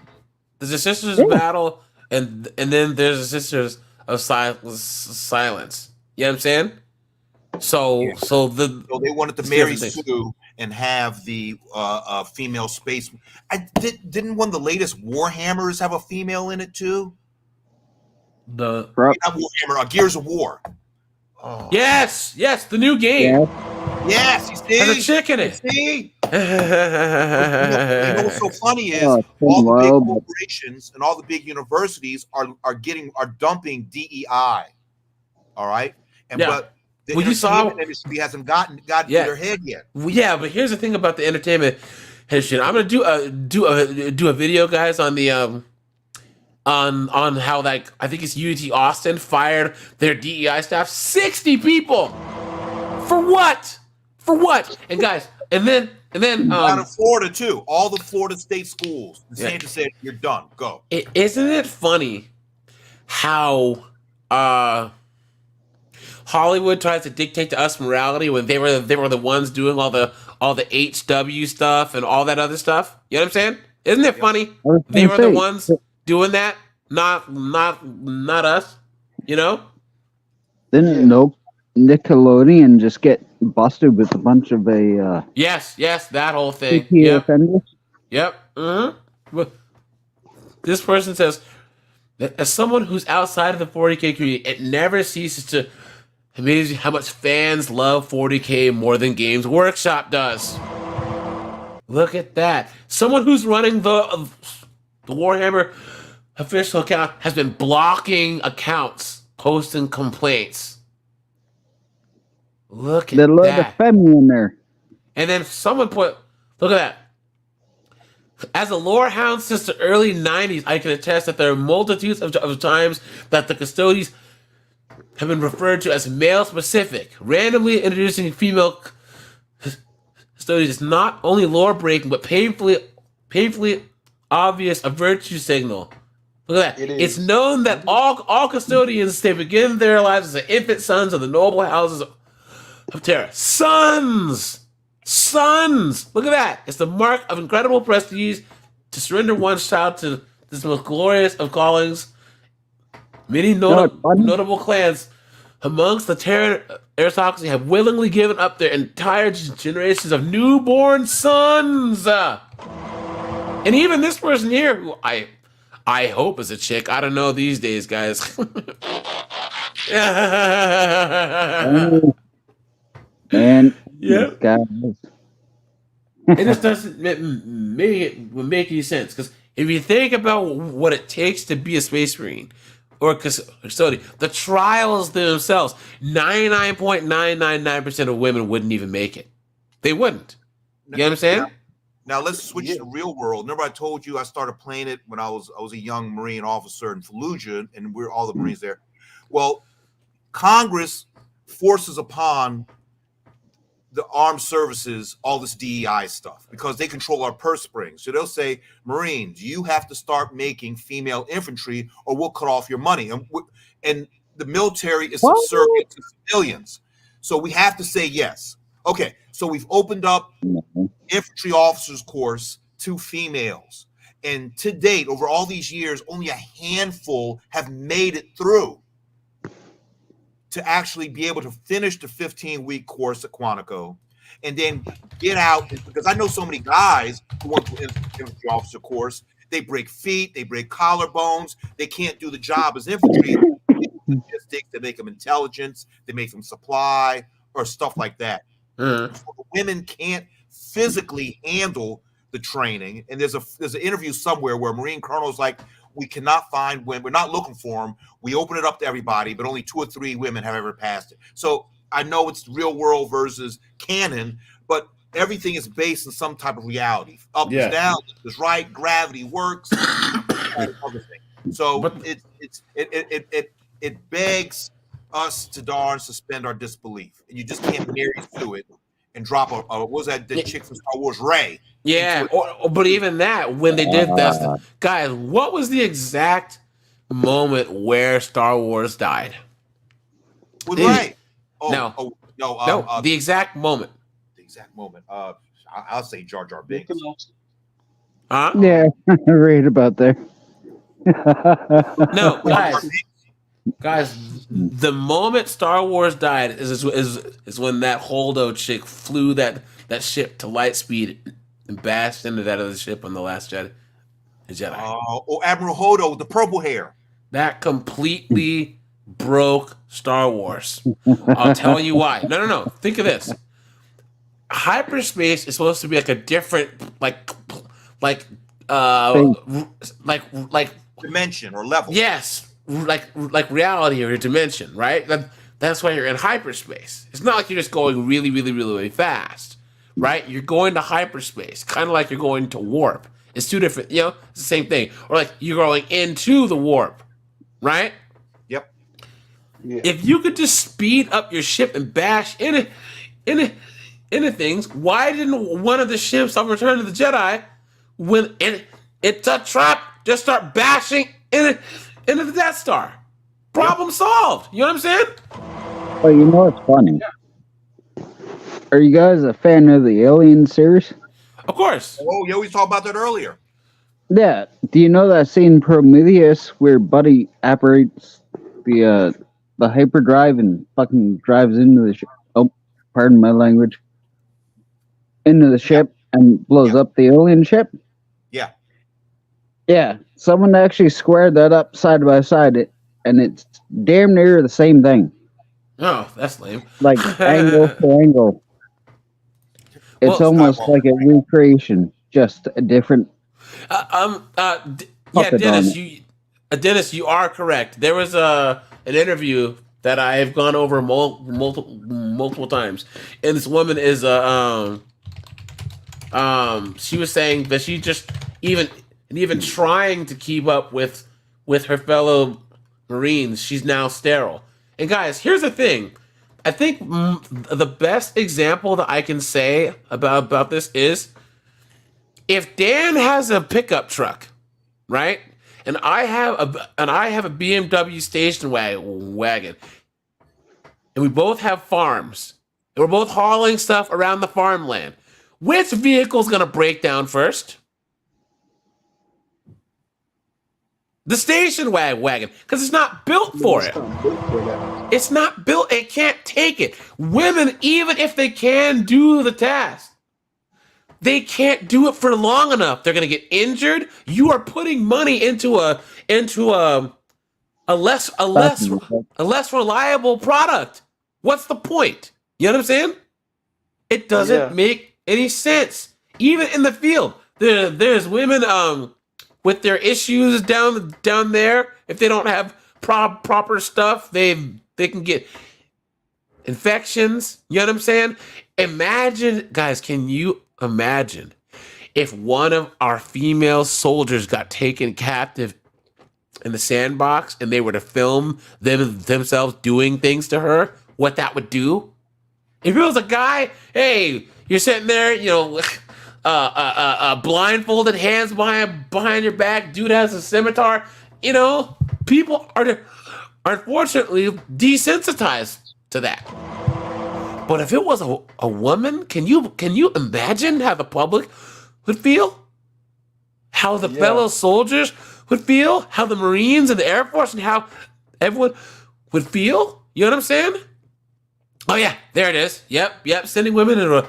There's a Sisters of Battle, and then there's a Sisters of Silence. You know what I'm saying? So they wanted to marry Sue and have the female space. Didn't one of the latest Warhammers have a female in it too? Not Warhammer, Gears of War. Oh. Yes, the new game. Yes, you see? There's a chick in it. See? You know what's so funny is all the big corporations and all the big universities are dumping DEI. All right, but the entertainment industry hasn't got to their head yet. Yeah, but here's the thing about the entertainment Hey, shit, I'm gonna do a video, guys, on the on how, like, I think it's UT Austin fired their DEI staff, 60 people. For what? For what? And guys, and then Out of Florida too, all the Florida state schools. DeSantis said, "You're done. Go." Isn't it funny how Hollywood tries to dictate to us morality when they were the ones doing all the HW stuff and all that other stuff? You know what I'm saying? Isn't it funny? They were the ones doing that, not us. You know? Didn't Nickelodeon just get busted with a bunch of a yes, that whole thing. Yep. Yep. Mm-hmm. This person says, as someone who's outside of the 40K community, it never ceases to amaze me how much fans love 40K more than Games Workshop does. Look at that. Someone who's running the Warhammer official account has been blocking accounts, posting complaints. Look at that. They love the feminine there. And then someone put, look at that. As a lore hound since the early 90s, I can attest that there are multitudes of times that the Custodes have been referred to as male-specific. Randomly introducing female Custodes is not only lore-breaking, but painfully obvious a virtue signal. Look at that. It's known that all custodians, they begin their lives as the infant sons of the noble houses of Terra. Sons! Look at that. It's the mark of incredible prestige to surrender one's child to this most glorious of callings. Many notable clans amongst the Terran aristocracy have willingly given up their entire generations of newborn sons. And even this person here, who I hope is a chick. I don't know these days, guys. Man, yeah. It just doesn't make any sense, because if you think about what it takes to be a Space Marine or custodian, the trials themselves, 99.999% of women wouldn't even make it. They wouldn't. You know what I'm saying? Now let's switch to the real world. Remember, I told you I started playing it when I was a young Marine officer in Fallujah, and we're all the Marines there. Well, Congress forces upon the armed services all this DEI stuff because they control our purse strings. So they'll say, Marines, you have to start making female infantry or we'll cut off your money. And the military is subservient to civilians. So we have to say yes. Okay, so we've opened up infantry officers course to females. And to date, over all these years, only a handful have made it through to actually be able to finish the 15-week course at Quantico and then get out, because I know so many guys who went to infantry officer course, they break feet, they break collarbones, they can't do the job as infantry. Statistics, they make them intelligence, they make them supply or stuff like that. So women can't physically handle the training. And there's an interview somewhere where a Marine colonel's like, we cannot find women. We're not looking for them. We open it up to everybody, but only 2 or 3 women have ever passed it. So I know it's real world versus canon, but everything is based on some type of reality. Up and down, is right, gravity works, other thing. So it begs us to darn suspend our disbelief, and you just can't marry to it and drop a what was that the chick from Star Wars, Rey? Yeah, but even that, when they did that, guys, what was the exact moment where Star Wars died? With Rey? No, the exact moment. The exact moment. I'll say Jar Jar Binks. Huh? Yeah, I read about there. No, guys, the moment Star Wars died is when that Holdo chick flew that ship to light speed and bashed into that other ship on the Last Jedi. Admiral Holdo with the purple hair. That completely broke Star Wars. I'll tell you why. No. Think of this. Hyperspace is supposed to be like a different, like dimension or level. Yes, like reality or a dimension, right? That's why you're in hyperspace. It's not like you're just going really, really, really, really fast. right? You're going to hyperspace, kind of like you're going to warp. It's two different, you know, it's the same thing. Or like you're going into the warp, right? Yep. Yeah. If you could just speed up your ship and bash into things, why didn't one of the ships on Return of the Jedi, when it's a trap, just start bashing into the Death Star? Problem solved. You know what I'm saying? But you know what's funny? Are you guys a fan of the Alien series? Of course. Oh, yeah, we talked about that earlier. Yeah. Do you know that scene Prometheus where Buddy operates the hyperdrive and fucking drives into the ship? Oh, pardon my language. Into the ship and blows up the alien ship? Yeah. Yeah. Someone actually squared that up side by side, and it's damn near the same thing. Oh, that's lame. Like angle for angle. It's Well, almost like a recreation, just a different. Yeah, Dennis, you are correct. There was an interview that I have gone over multiple times, and this woman is she was saying that she just even trying to keep up with her fellow Marines, she's now sterile. And guys, here's the thing. I think the best example that I can say about this is if Dan has a pickup truck, right? And I have a BMW station wagon, and we both have farms, and we're both hauling stuff around the farmland. Which vehicle is going to break down first? The station wagon, because it's not built for it. It's not built. It can't take it. Women, even if they can do the task, they can't do it for long enough. They're going to get injured. You are putting money into a less reliable product. What's the point? You know what I'm saying? It doesn't make any sense. Even in the field, there's women with their issues down there. If they don't have proper stuff, they can get infections. You know what I'm saying? Imagine, guys, can you imagine if one of our female soldiers got taken captive in the sandbox and they were to film themselves doing things to her, what that would do? If it was a guy, hey, you're sitting there, you know, blindfolded, hands behind your back, dude has a scimitar, you know, people are unfortunately desensitized to that. But if it was a woman, can you imagine how the public would feel? How the fellow soldiers would feel? How the Marines and the Air Force and how everyone would feel? You know what I'm saying? Oh yeah, there it is. Yep. Sending women into a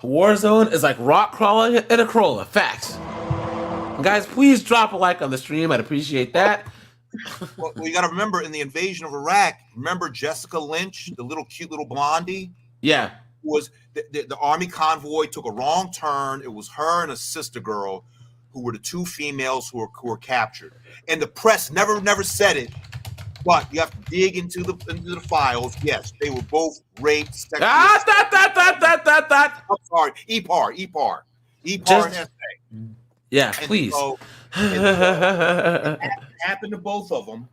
war zone is like rock crawling in a Corolla. Facts. Guys, please drop a like on the stream. I'd appreciate that. Well, you got to remember, in the invasion of Iraq, remember Jessica Lynch, the cute little blondie? Yeah. Was the army convoy took a wrong turn. It was her and a sister girl who were the two females who were captured. And the press never said it, but you have to dig into the files. Yes, they were both raped. Sexually. I'm sorry, EPAR. Yeah, please. It happened to both of them,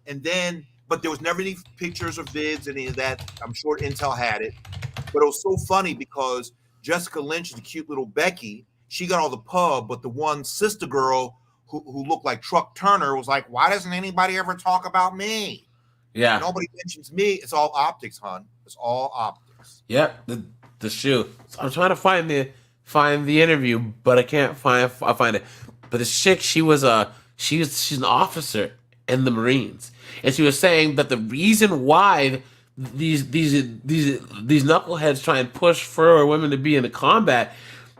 and then, but there was never any pictures or vids, any of that. I'm sure Intel had it, but it was so funny because Jessica Lynch, the cute little Becky, she got all the pub, but the one sister girl who looked like Truck Turner was like, why doesn't anybody ever talk about me? Yeah. Nobody mentions me. It's all optics, hon. It's all optics. Yep. The shoe. I'm trying to find the interview, but I can't find it. But this chick, she's an officer in the Marines, and she was saying that the reason why these knuckleheads try and push for women to be in the combat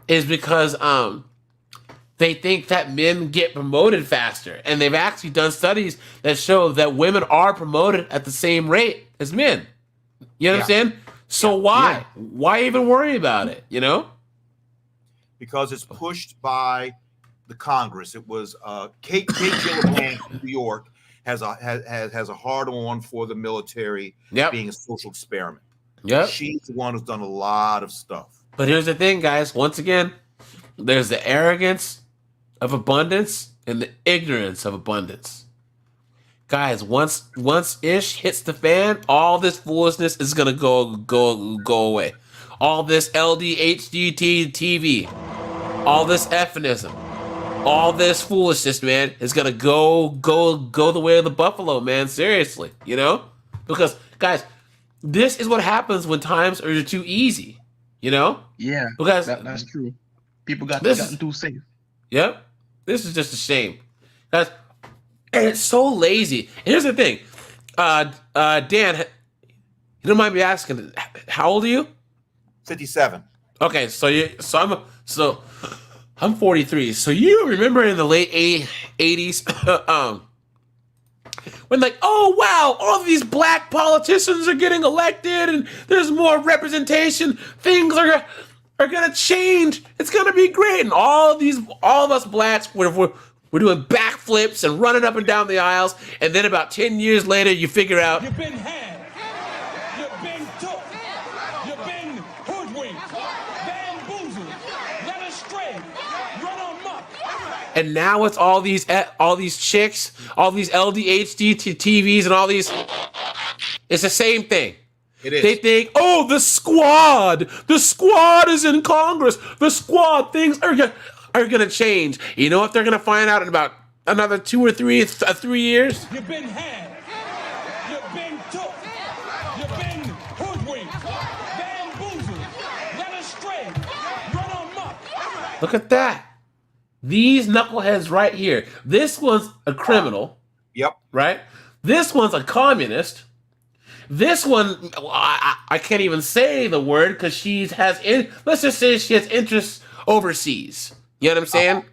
is because they think that men get promoted faster, and they've actually done studies that show that women are promoted at the same rate as men. You know what I'm saying? So why even worry about it? You know? Because it's pushed by the Congress. It was Kate Gillibrand from New York has a hard on for the military being a social experiment. Yeah, she's the one who's done a lot of stuff. But here's the thing, guys. Once again, there's the arrogance of abundance and the ignorance of abundance. Guys, once ish hits the fan, all this foolishness is gonna go away. All this LDHDT TV, all this effinism, all this foolishness, man, is gonna go the way of the buffalo, man. Seriously, you know? Because guys, this is what happens when times are too easy, you know? Yeah, Because that's true. People This gotten is- too safe. Yep. This is just a shame. Guys, and it's so lazy. And here's the thing. Dan, you don't mind me asking, how old are you? 57. Okay, I'm 43. So you remember in the late 80s when like, oh wow, all these black politicians are getting elected and there's more representation. Things are gonna change. It's gonna be great. And all of us blacks we're doing backflips and running up and down the aisles. And then about 10 years later, you figure out, You've been had. You've been took. You've been hoodwinked. Bamboozled. Led astray. Run amok. and now it's all these chicks, all these LDHD TVs, and all these. It's the same thing. It is. They think, oh, the squad is in Congress. The squad, things are gonna change. You know what they're gonna find out in about another 2 or 3 years? You've been had. You've been took. You've been hoodwinked. Bamboozled. Led astray. Run amok. Look at that. These knuckleheads right here. This one's a criminal, Yep. right? This one's a communist. This one, I can't even say the word because let's just say she has interests overseas. You know what I'm saying?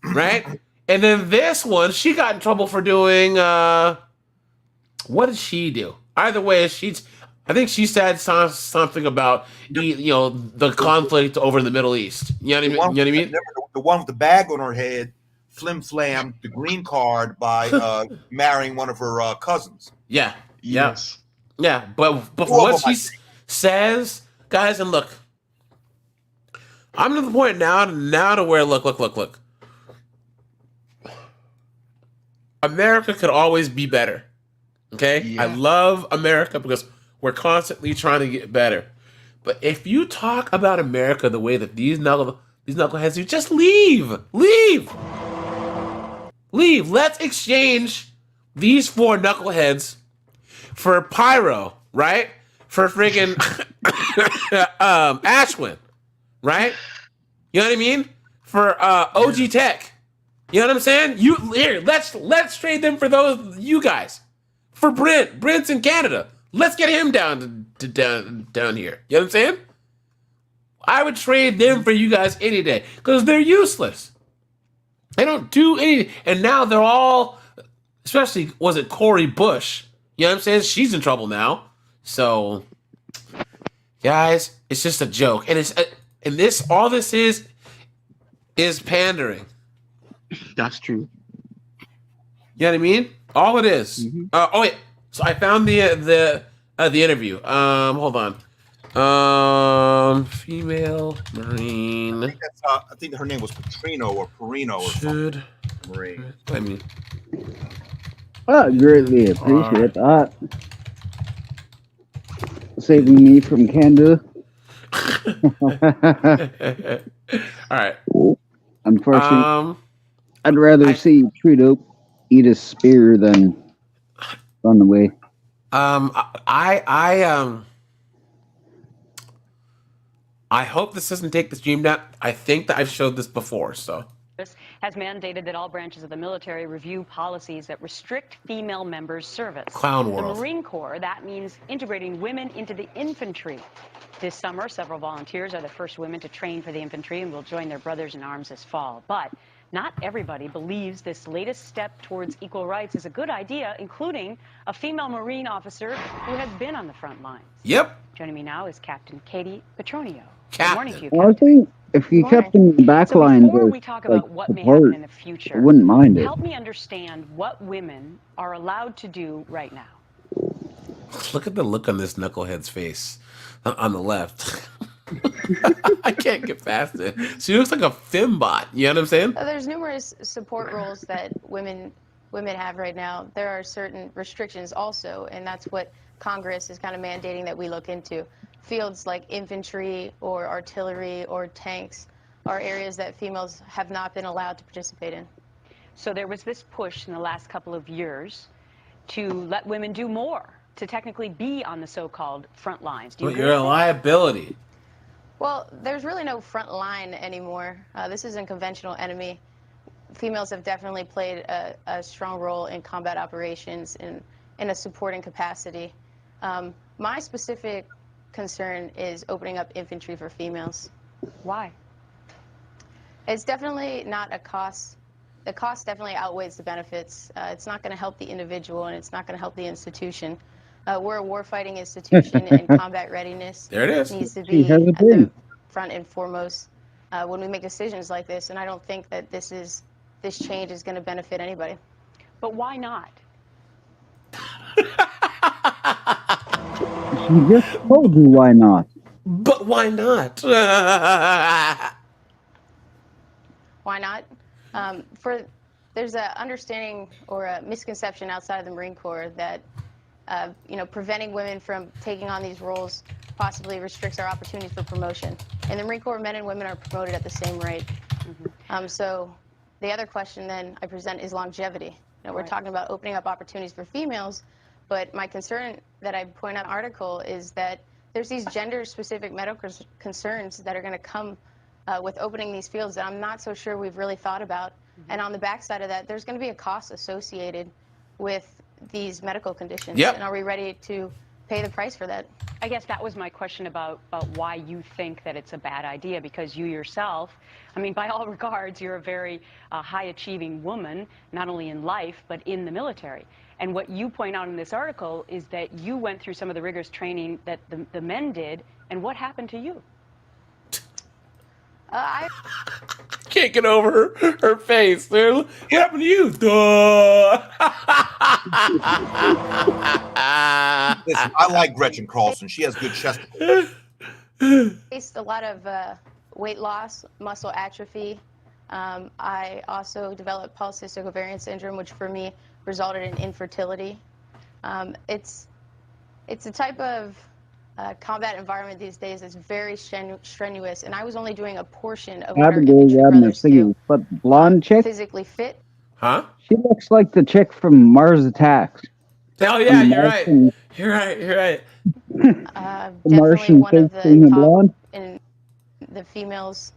Right? And then this one, she got in trouble for doing, what did she do? Either way, I think she said something about, the conflict over in the Middle East. You know what I mean? The one with the bag on her head, flim-flammed the green card by marrying one of her cousins. Yeah. Yes. Yeah, but from Whoa, what she says, guys, and look, I'm to the point now to where look. America could always be better. Okay? Yeah. I love America because we're constantly trying to get better. But if you talk about America the way that these knuckleheads do, just leave. Leave. Let's exchange these 4 knuckleheads for Pyro, right? For friggin' Ashwin, right? You know what I mean? For OG Tech. You know what I'm saying? Let's trade them for those you guys. For Brent. Brent's in Canada. Let's get him down here. You know what I'm saying? I would trade them for you guys any day because they're useless. They don't do anything. And now they're all, especially, was it Cori Bush? You know what I'm saying? She's in trouble now. So, guys, it's just a joke. And all this is pandering. That's true. You know what I mean? All it is. Mm-hmm. Oh wait. So I found the interview. Hold on. Female Marine. I think her name was Petrino or Perino or something. Marine. I mean, I greatly appreciate that. Saving me from Canada. all right. Unfortunately, I'd rather see Trudeau eat a spear than run away. I hope this doesn't take the stream down. I think that I've showed this before, so. Has mandated that all branches of the military review policies that restrict female members' service. Clown world. The Marine Corps, that means integrating women into the infantry. This summer, several volunteers are the first women to train for the infantry and will join their brothers in arms this fall. But not everybody believes this latest step towards equal rights is a good idea, including a female Marine officer who has been on the front lines. Yep. Joining me now is Captain Katie Petronio. Good Captain. morning to you, Well, I Captain. think if you kept them in the back So line, before we talk about what may apart, happen in the future, I wouldn't mind it. help me understand what women are allowed to do right now. Look at the look on this knucklehead's face on the left. I can't get past it. She looks like a fembot. You know what I'm saying? There's numerous support roles that women have right now. There are certain restrictions also, and that's what Congress is kind of mandating that we look into. Fields like infantry or artillery or tanks are areas that females have not been allowed to participate in. So there was this push in the last couple of years to let women do more, to technically be on the so-called front lines. Do you But agree you're a with that? liability. Well, there's really no front line anymore. This isn't conventional enemy. Females have definitely played a strong role in combat operations in a supporting capacity. My specific concern is opening up infantry for females. Why? It's definitely not a cost. The cost definitely outweighs the benefits. It's not going to help the individual, and it's not going to help the institution. We're a warfighting institution, and combat readiness There it is. needs to She be has a at the point. front and foremost when we make decisions like this. And I don't think that this change is going to benefit anybody. But why not? She just told you why not. But why not? Why not? There's an understanding or a misconception outside of the Marine Corps that preventing women from taking on these roles possibly restricts our opportunities for promotion. In the Marine Corps, men and women are promoted at the same rate. So the other question then I present is longevity. We're talking about opening up opportunities for females, but my concern that I point out in the article is that there's these gender-specific medical concerns that are going to come with opening these fields that I'm not so sure we've really thought about. And on the backside of that, there's going to be a cost associated with these medical conditions. Yep. And are we ready to pay the price for that? I guess that was my question about why you think that it's a bad idea, because you yourself, I mean, by all regards, you're a very high-achieving woman, not only in life, but in the military. And what you point out in this article is that you went through some of the rigorous training that the men did, and what happened to you? I Can't get over her face. What happened to you? Duh. Listen, I like Gretchen Carlson. She has good chest. faced a lot of weight loss, muscle atrophy. I also developed polycystic ovarian syndrome, which for me resulted in infertility. It's a type of combat environment these days that's very strenuous, and I was only doing a portion of what our Abigail infantry Radner brothers do. singing, but blonde chick, Physically fit. Huh? she looks like the chick from Mars Attacks. Hell yeah, From you're right. Martian- You're right. You're right. The Definitely Martian one of face being the a top blonde. in the females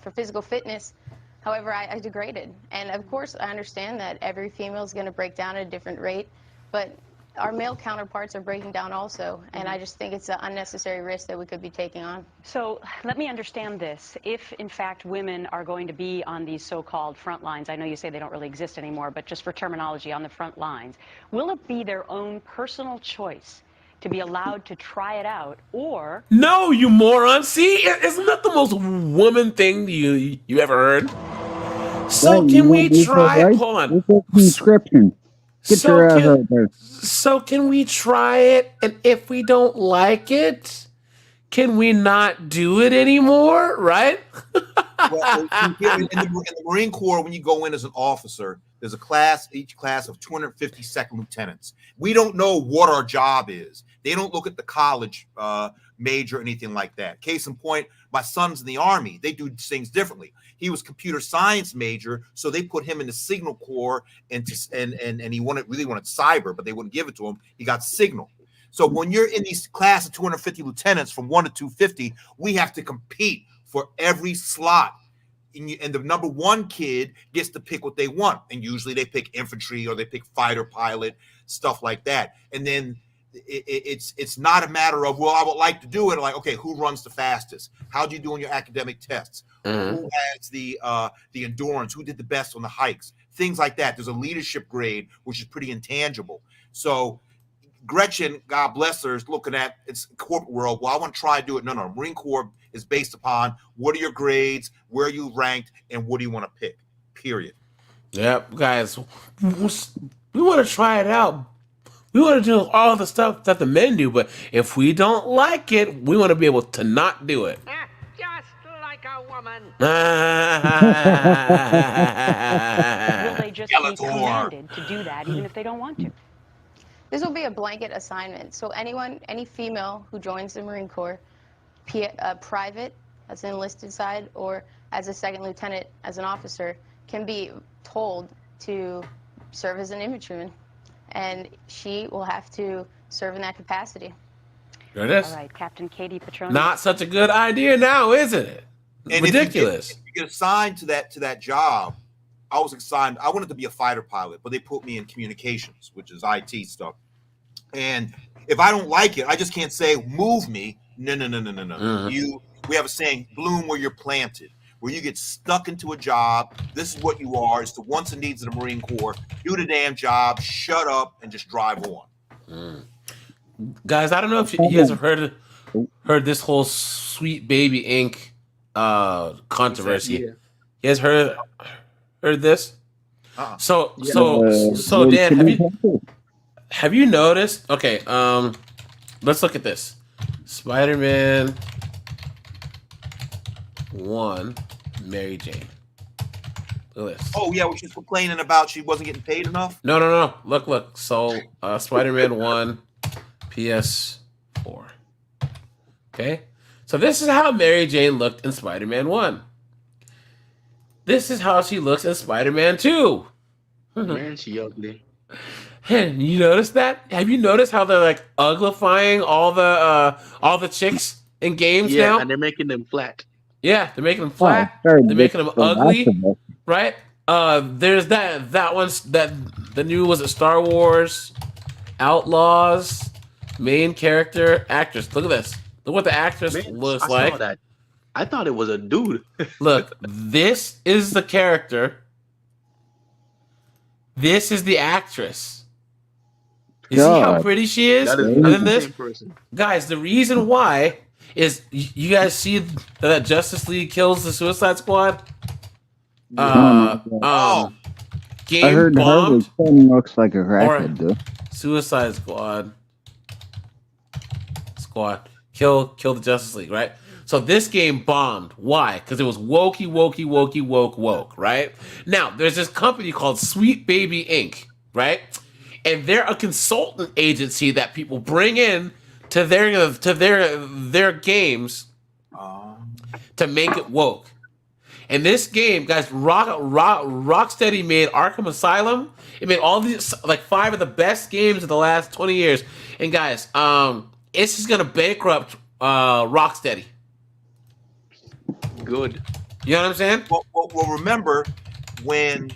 for physical fitness. However, I degraded. And of course, I understand that every female is going to break down at a different rate, but our male counterparts are breaking down also. And I just think it's an unnecessary risk that we could be taking on. So let me understand this. If, in fact, women are going to be on these so-called front lines, I know you say they don't really exist anymore, but just for terminology, on the front lines, will it be their own personal choice to be allowed to try it out, or... No, you moron. See, isn't that the most woman thing you ever heard? So Right, you can we want equal try? rights? Hold on. Equal conscription. Get So your ass can- out there. So can we try it? And if we don't like it, can we not do it anymore? Right? Well, in the Marine Corps, when you go in as an officer, there's a class, each class of 250 second lieutenants. We don't know what our job is. They don't look at the college major or anything like that. Case in point, my son's in the Army. They do things differently. He was computer science major, so they put him in the Signal Corps, and he really wanted cyber, but they wouldn't give it to him. He got Signal. So when you're in these class of 250 lieutenants from 1 to 250, we have to compete for every slot. And the number one kid gets to pick what they want. And usually they pick infantry or they pick fighter pilot, stuff like that. And then it's not a matter of, well, I would like to do it. Like, okay, who runs the fastest? How do you do on your academic tests? Who has the endurance? Who did the best on the hikes? Things like that. There's a leadership grade, which is pretty intangible. So Gretchen, God bless her, is looking at its corporate world. Well, I want to try to do it. No. Marine Corps is based upon what are your grades, where are you ranked, and what do you want to pick, period. Yep, guys. We want to try it out, We want to do all the stuff that the men do, but if we don't like it, we want to be able to not do it. Just like a woman. Will they just be Skeletor. commanded to do that even if they don't want to? This will be a blanket assignment. So any female who joins the Marine Corps, private, as an enlisted side, or as a second lieutenant, as an officer, can be told to serve as an infantryman. And she will have to serve in that capacity. There it is. All right, Captain Katie Petroni. Not such a good idea now, isn't it? And Ridiculous. If you get assigned to that job, I was assigned. I wanted to be a fighter pilot, but they put me in communications, which is IT stuff. And if I don't like it, I just can't say move me. No. We have a saying: bloom where you're planted. Where you get stuck into a job. This is what you are. It's the wants and needs of the Marine Corps. Do the damn job. Shut up and just drive on. Guys, I don't know if you guys have heard this whole Sweet Baby Inc. Controversy. Yeah. You guys heard this? Uh-uh. So Dan, have you noticed? Okay, let's look at this. Spider-Man 1, Mary Jane. Look at this. Oh yeah, she's complaining about she wasn't getting paid enough. No. Look. So Spider-Man 1, PS4. Okay. So this is how Mary Jane looked in Spider-Man 1. This is how she looks in Spider-Man 2. Man, she ugly. Hey, you notice that? Have you noticed how they're like uglifying all the chicks in games now? And they're making them flat. Yeah, they're making them flat. sorry, They're making them ugly, basketball. right? There's that one's that the new was it Star Wars Outlaws main character actress. Look at this. Look what the actress looks like. Saw that. I thought it was a dude. Look, this is the character. This is the actress. You see how God. pretty she is? That is And then the this, same person. guys, the reason why is you guys see that Justice League kills the Suicide Squad? Oh. Game I heard Harley bombed. Quinn looks like a crackhead, though. Suicide Squad. Kill the Justice League, right? So this game bombed. Why? Because it was woke, right? Now, there's this company called Sweet Baby Inc., right? And they're a consultant agency that people bring in to their games to make it woke. And this game, guys, Rocksteady made Arkham Asylum. It made all these, like 5 of the best games of the last 20 years. And guys, it's just gonna bankrupt Rocksteady. Good. You know what I'm saying? Well, remember when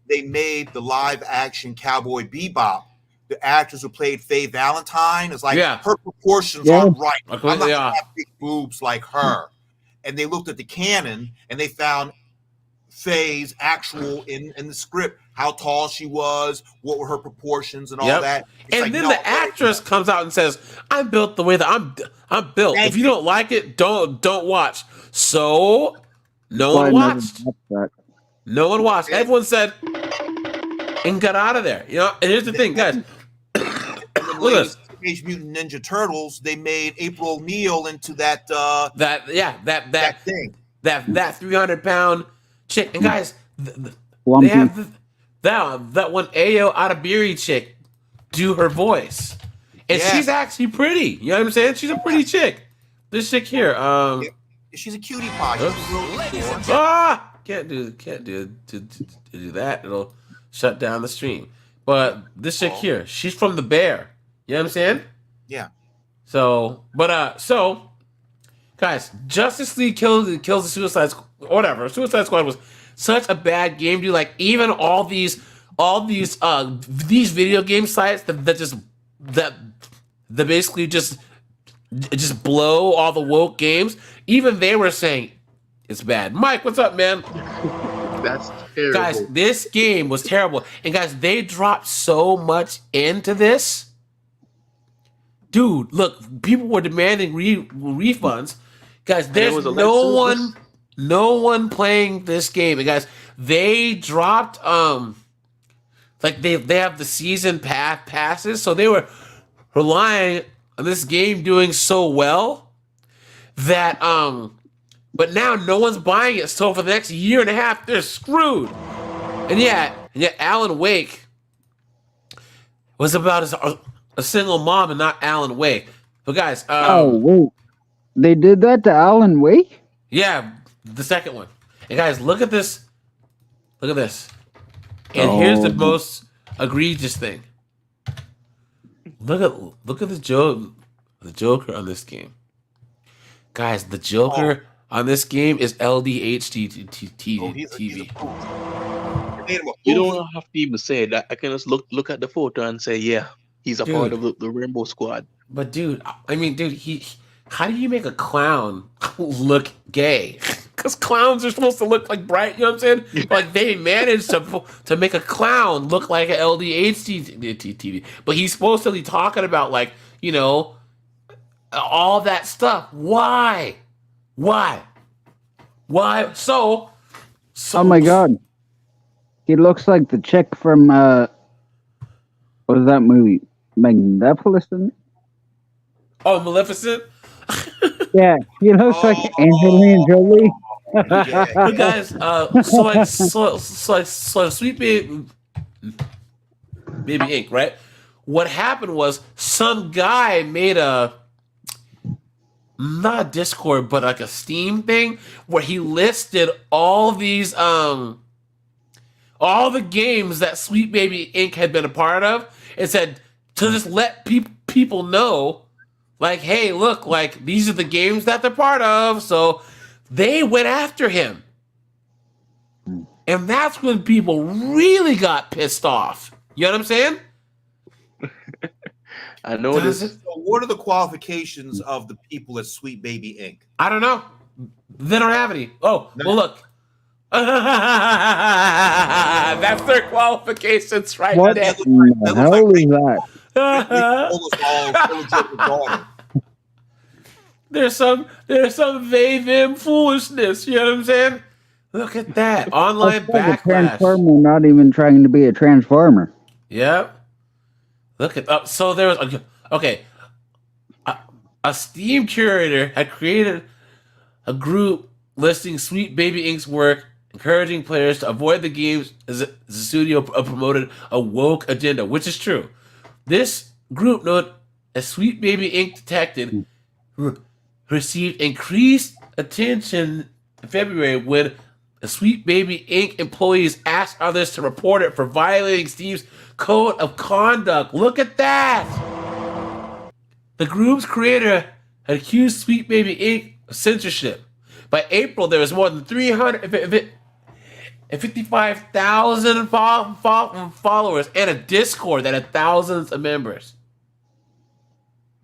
they made the live action Cowboy Bebop, the actress who played Faye Valentine is like her proportions aren't right. I'm not gonna have big boobs like her. And they looked at the canon and they found Faye's actual in the script, how tall she was, what were her proportions and all that. It's and like, then no, the actress comes out and says, "I'm built the way that I'm built. If you don't like it, don't watch." So no one watched. No one watched. Everyone said and got out of there. You know. And here's the thing, guys. Look at this. Teenage Mutant Ninja Turtles, they made April O'Neil into that thing. That 300-pound chick. And guys, they have that one Ayo Atabiri chick do her voice. And she's actually pretty. You know what I'm saying? She's a pretty chick. This chick here. She's a cutie pie. Can't do that. It'll shut down the stream. But this chick here, she's from the Bear. You know what I'm saying? Yeah. So, guys, Justice League kills the Suicide Squad. Whatever. Suicide Squad was such a bad game, dude. Like even all these video game sites that basically just blow all the woke games. Even they were saying it's bad. Mike, what's up, man? That's terrible. Guys, this game was terrible. And guys, they dropped so much into this. Dude, look, people were demanding refunds. Guys, there's no one playing this game. And guys, they dropped like they have the season passes, so they were relying on this game doing so well that but now no one's buying it. So for the next year and a half, they're screwed. And yet Alan Wake was about a single mom and not Alan Wake. But guys, oh wait, they did that to Alan Wake? Yeah, the second one. And guys, look at this. Look at this. And here's the most egregious thing. Look at the Joker on this game. Guys, the Joker on this game is LDHD TV. You don't have to even say that. I can just look at the photo and say, yeah, he's a part of the Rainbow Squad. But dude, I mean, dude, how do you make a clown look gay? Because clowns are supposed to look like bright, you know what I'm saying? Like they managed to make a clown look like an LDHD TV. But he's supposed to be talking about like, you know, all that stuff. Why? So oh my god. He looks like the chick from what was that movie? Magnificent? Oh, Maleficent? Yeah, he looks like Angelina Jolie. But guys, so Sweet Baby Inc, right? What happened was some guy made not a Discord, but like a Steam thing where he listed all these all the games that Sweet Baby Inc had been a part of, and said to just let people know, like, hey, look, like these are the games that they're part of. So they went after him, and that's when people really got pissed off. You know what I'm saying? I know this. So what are the qualifications of the people at Sweet Baby Inc? I don't know. They don't have any. Oh, well, look. That's their qualifications right what there. the hell is that? There's some they them foolishness. You know what I'm saying? Look at that online Like a backlash. transformer, not even trying to be a transformer. Yep. Look at so there was okay. A Steam curator had created a group listing Sweet Baby Inc.'s work, encouraging players to avoid the games as the studio promoted a woke agenda, which is true. This group, known as Sweet Baby Inc. Detected, received increased attention in February when Sweet Baby Inc. employees asked others to report it for violating Steam's code of conduct. Look at that! The group's creator had accused Sweet Baby Inc. of censorship. By April, there was more than 355,000 followers and a Discord that had thousands of members.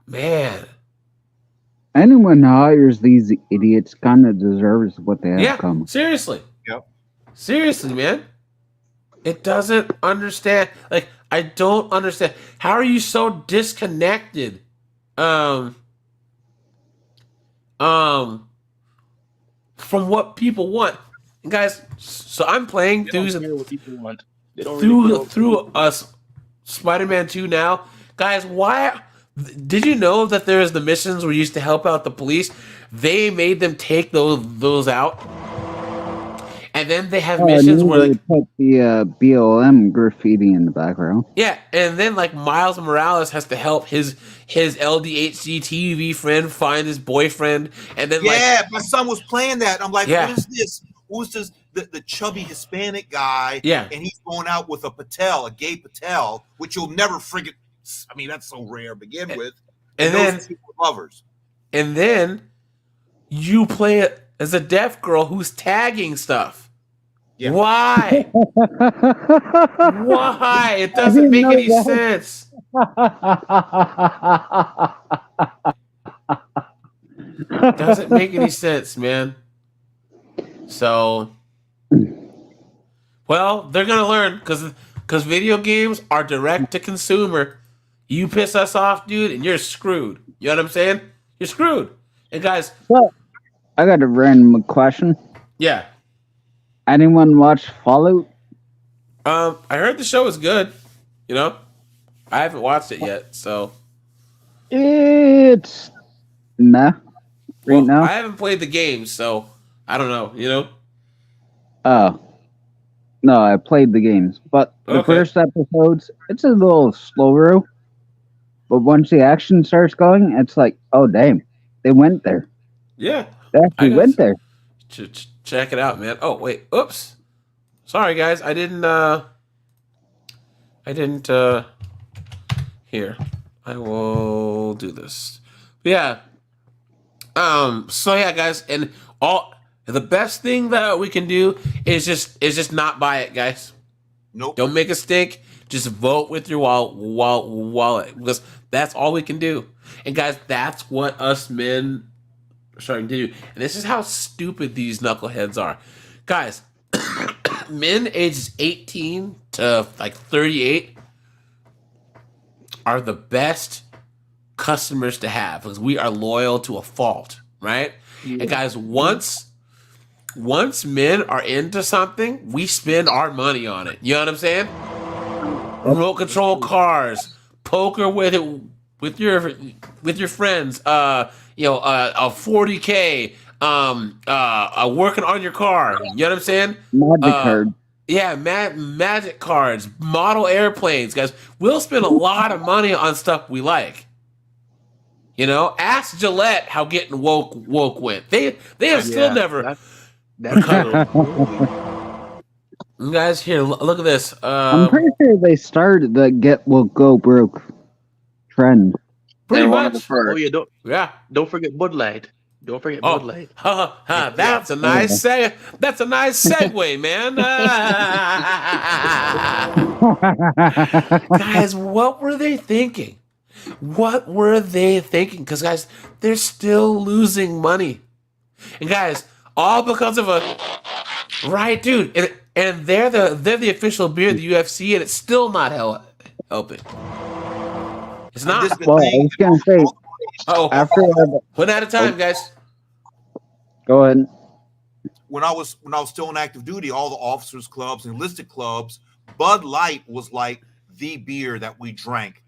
Man. Anyone who hires these idiots kind of deserves what they have coming. Seriously. Yep. Seriously, man. It doesn't understand. Like, I don't understand. How are you so disconnected? From what people want. And guys, so I'm playing through Spider-Man 2 now. Guys, why did you know that there's the missions where you used to help out the police? They made them take those out. And then they have missions where they put the BLM graffiti in the background. Yeah, and then like Miles Morales has to help his LDHC TV friend find his boyfriend, and then my son was playing that. I'm like, what is this? Who's this? The chubby Hispanic guy? Yeah, and he's going out with a gay Patel, which you'll never friggin'. I mean, that's so rare to begin with. And then lovers. And then you play it as a deaf girl who's tagging stuff. Yeah. Why? Why? It doesn't make any sense. Doesn't make any sense, man. So, well, they're gonna learn because video games are direct to consumer. You piss us off, dude, and you're screwed. You know what I'm saying? You're screwed. And guys, well, I got a random question. Yeah. Anyone watch Fallout? I heard the show is good. You know, I haven't watched it yet, so It's nah. Right now, I haven't played the game, so I don't know. You know, oh no, I played the games, but the Okay. first episodes, it's a little slower. But once the action starts going, it's like, oh damn, they went there. yeah, They actually I went guess. there. Check it out, man. Oh wait, oops, sorry guys, I didn't. Here, I will do this. Yeah. So yeah, guys, and all the best thing that we can do is just not buy it, guys. Nope. Don't make a stink. Just vote with your wallet, because that's all we can do. And guys, that's what us men are starting to do. And this is how stupid these knuckleheads are, guys. Men ages 18 to like 38 are the best customers to have because we are loyal to a fault, right? Yeah. And guys, once men are into something, we spend our money on it. You know what I'm saying? Remote control cars, poker with it with your friends. A 40K. Working on your car. You know what I'm saying? Magic card. Yeah, magic cards, model airplanes, guys. We'll spend a lot of money on stuff we like. You know, ask Gillette how getting woke went. They have still never. That's Guys, here, look at this. I'm pretty sure they started the get will go broke trend. Pretty one of much. the first. Oh yeah, Yeah. don't forget Budlight. Don't forget Oh, Budlight. that's a nice That's a nice segue, man. Guys, what were they thinking? What were they thinking? Because guys, they're still losing money, and guys, all because of a right, dude. And they're the official beer of the UFC, and it's still not helping. It's not. Well, I was gonna say Oh, after one at a time, guys. go ahead. When I was still in active duty, all the officers clubs and enlisted clubs, Bud Light was like the beer that we drank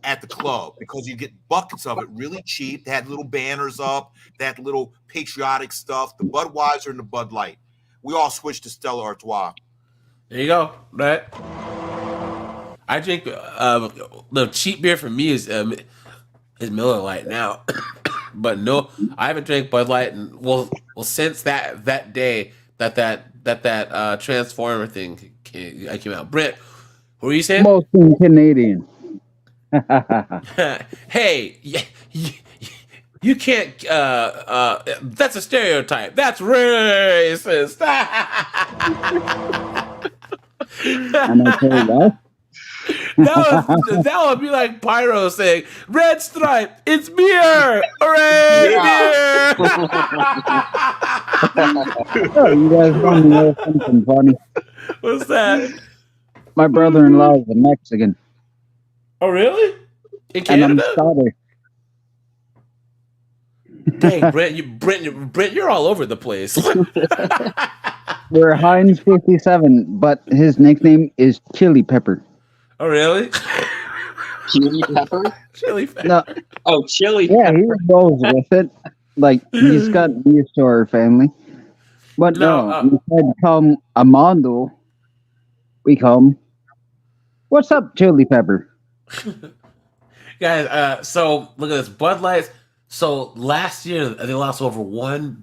at the club because you get buckets of it really cheap. They had little banners up, they had little patriotic stuff, the Budweiser and the Bud Light. We all switched to Stella Artois. There you go. Right. I drink the cheap beer for me is Miller Lite now, but no, I haven't drank Bud Light and well since that day that Transformer thing came out. Brent, what were you saying? Mostly Canadian. Hey, you can't. That's a stereotype. That's racist. And I tell you what, That would be like Pyro saying, "Red Stripe, it's beer! Hooray, oh, you guys want to know something funny? beer!" What's that? My brother-in-law is a Mexican, Oh, really? In and I'm Canada? Scottish. Dang, Brent, you're all over the place. We're Heinz 57, but his nickname is Chili Pepper. Oh, really? Chili pepper? Chili pepper. No, Oh, chili yeah, pepper. he rolls with it. Like he's got used to our family. But No, no, instead of call him Amando, we call him, "What's up, Chili Pepper?" Guys, so look at this. Bud Light. So last year they lost over $1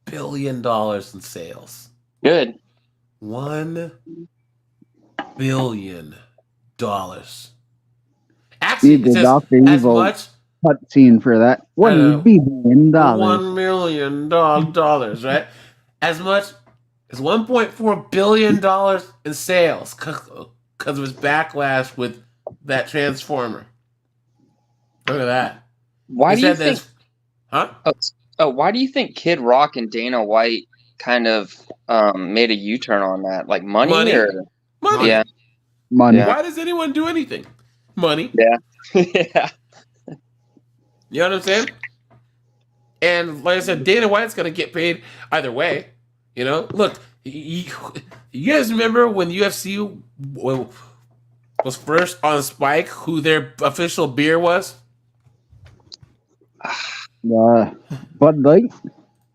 billion in sales. Good. $1 billion. Actually, Need it the says Dr. as Evil much cutscene for that. $1 billion. $1 million, right? As much as $1.4 billion in sales because of his backlash with that Transformer. Look at that. Why He do you said think? this- Huh? Why do you think Kid Rock and Dana White kind of made a U-turn on that? Like money, Money. or Money. yeah, Money. Yeah. Why does anyone do anything? Money. yeah. You know what I'm saying? And like I said, Dana White's going to get paid either way. You know, look, you guys remember when UFC was first on Spike, who their official beer was? Bud Light?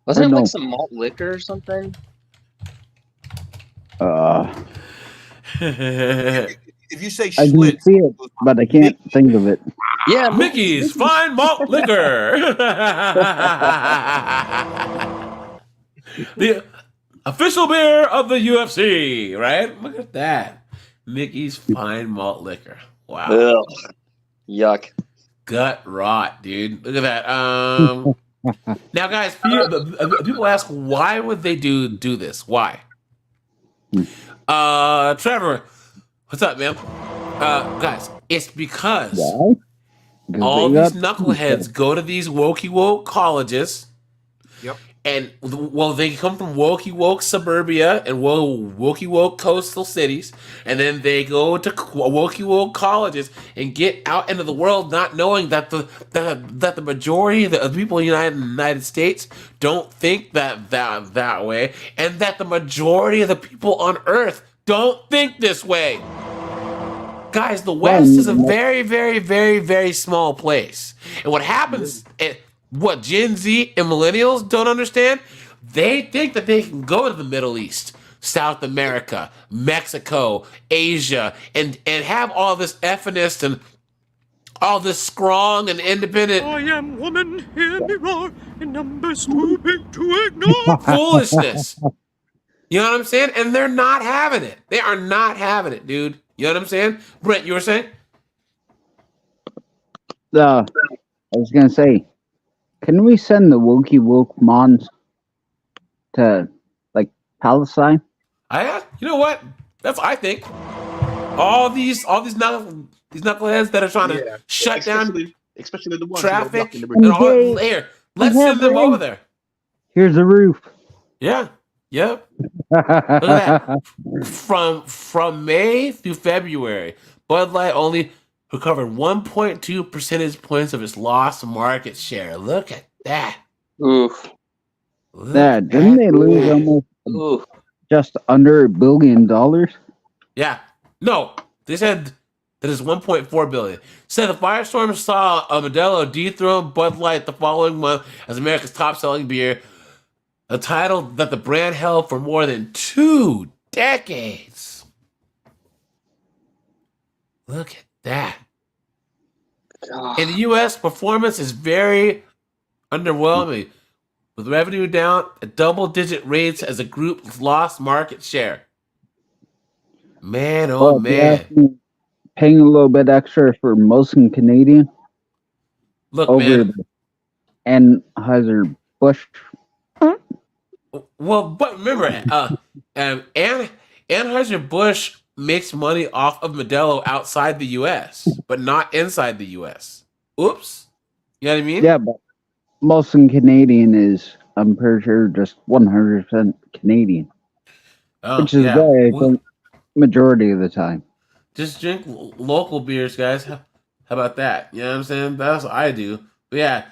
Wasn't it no? like some malt liquor or something? If you say I can Schlitz, see it, but I can't think of it. Yeah, Mickey's Fine Malt Liquor. The official beer of the UFC, right? Look at that. Mickey's Fine Malt Liquor. Wow. Ugh. Yuck. Gut rot, dude. Look at that. Now, guys, people ask, why would they do this? Why? Trevor, what's up, man? Guys, it's because all these knuckleheads go to these woke colleges. Yep. And, well, they come from woke suburbia and woke coastal cities, and then they go to woke colleges and get out into the world, not knowing that the majority of the people in the United States don't think that way, and that the majority of the people on Earth don't think this way. Guys, the West is a very, very, very, very small place, and what happens? What Gen Z and millennials don't understand, they think that they can go to the Middle East, South America, Mexico, Asia, and have all this effiness and all this strong and independent. I am woman, hear me roar, in numbers too big to ignore. Foolishness. You know what I'm saying? And they're not having it. They are not having it, dude. You know what I'm saying? Brent, you were saying? I was gonna say, can we send the woke mons to like Palestine? You know what? I think all these knuckleheads that are trying to shut down, especially the ones traffic, and all here. Let's send them over there. Here's the roof. Yeah. Yep. Look at that. From May through February, Bud Light only recovered 1.2 percentage points of its lost market share. Look at that. Oof. Didn't they lose almost just under $1 billion? Yeah. No, they said that is 1.4 billion. Said the firestorm saw Modelo dethrone Bud Light the following month as America's top-selling beer, a title that the brand held for more than 2 decades. Look at that. In the U.S., performance is very underwhelming, with revenue down at double-digit rates as the group lost market share. Man, oh man. Paying a little bit extra for Molson Canadian. Look, over man. Anheuser-Busch. Well, but remember, Anheuser-Busch makes money off of Modelo outside the U.S., but not inside the U.S. Oops. You know what I mean? Yeah, but Molson Canadian is, I'm pretty sure, just 100% Canadian. Which is why I think majority of the time. Just drink local beers, guys. How about that? You know what I'm saying? That's what I do. But yeah,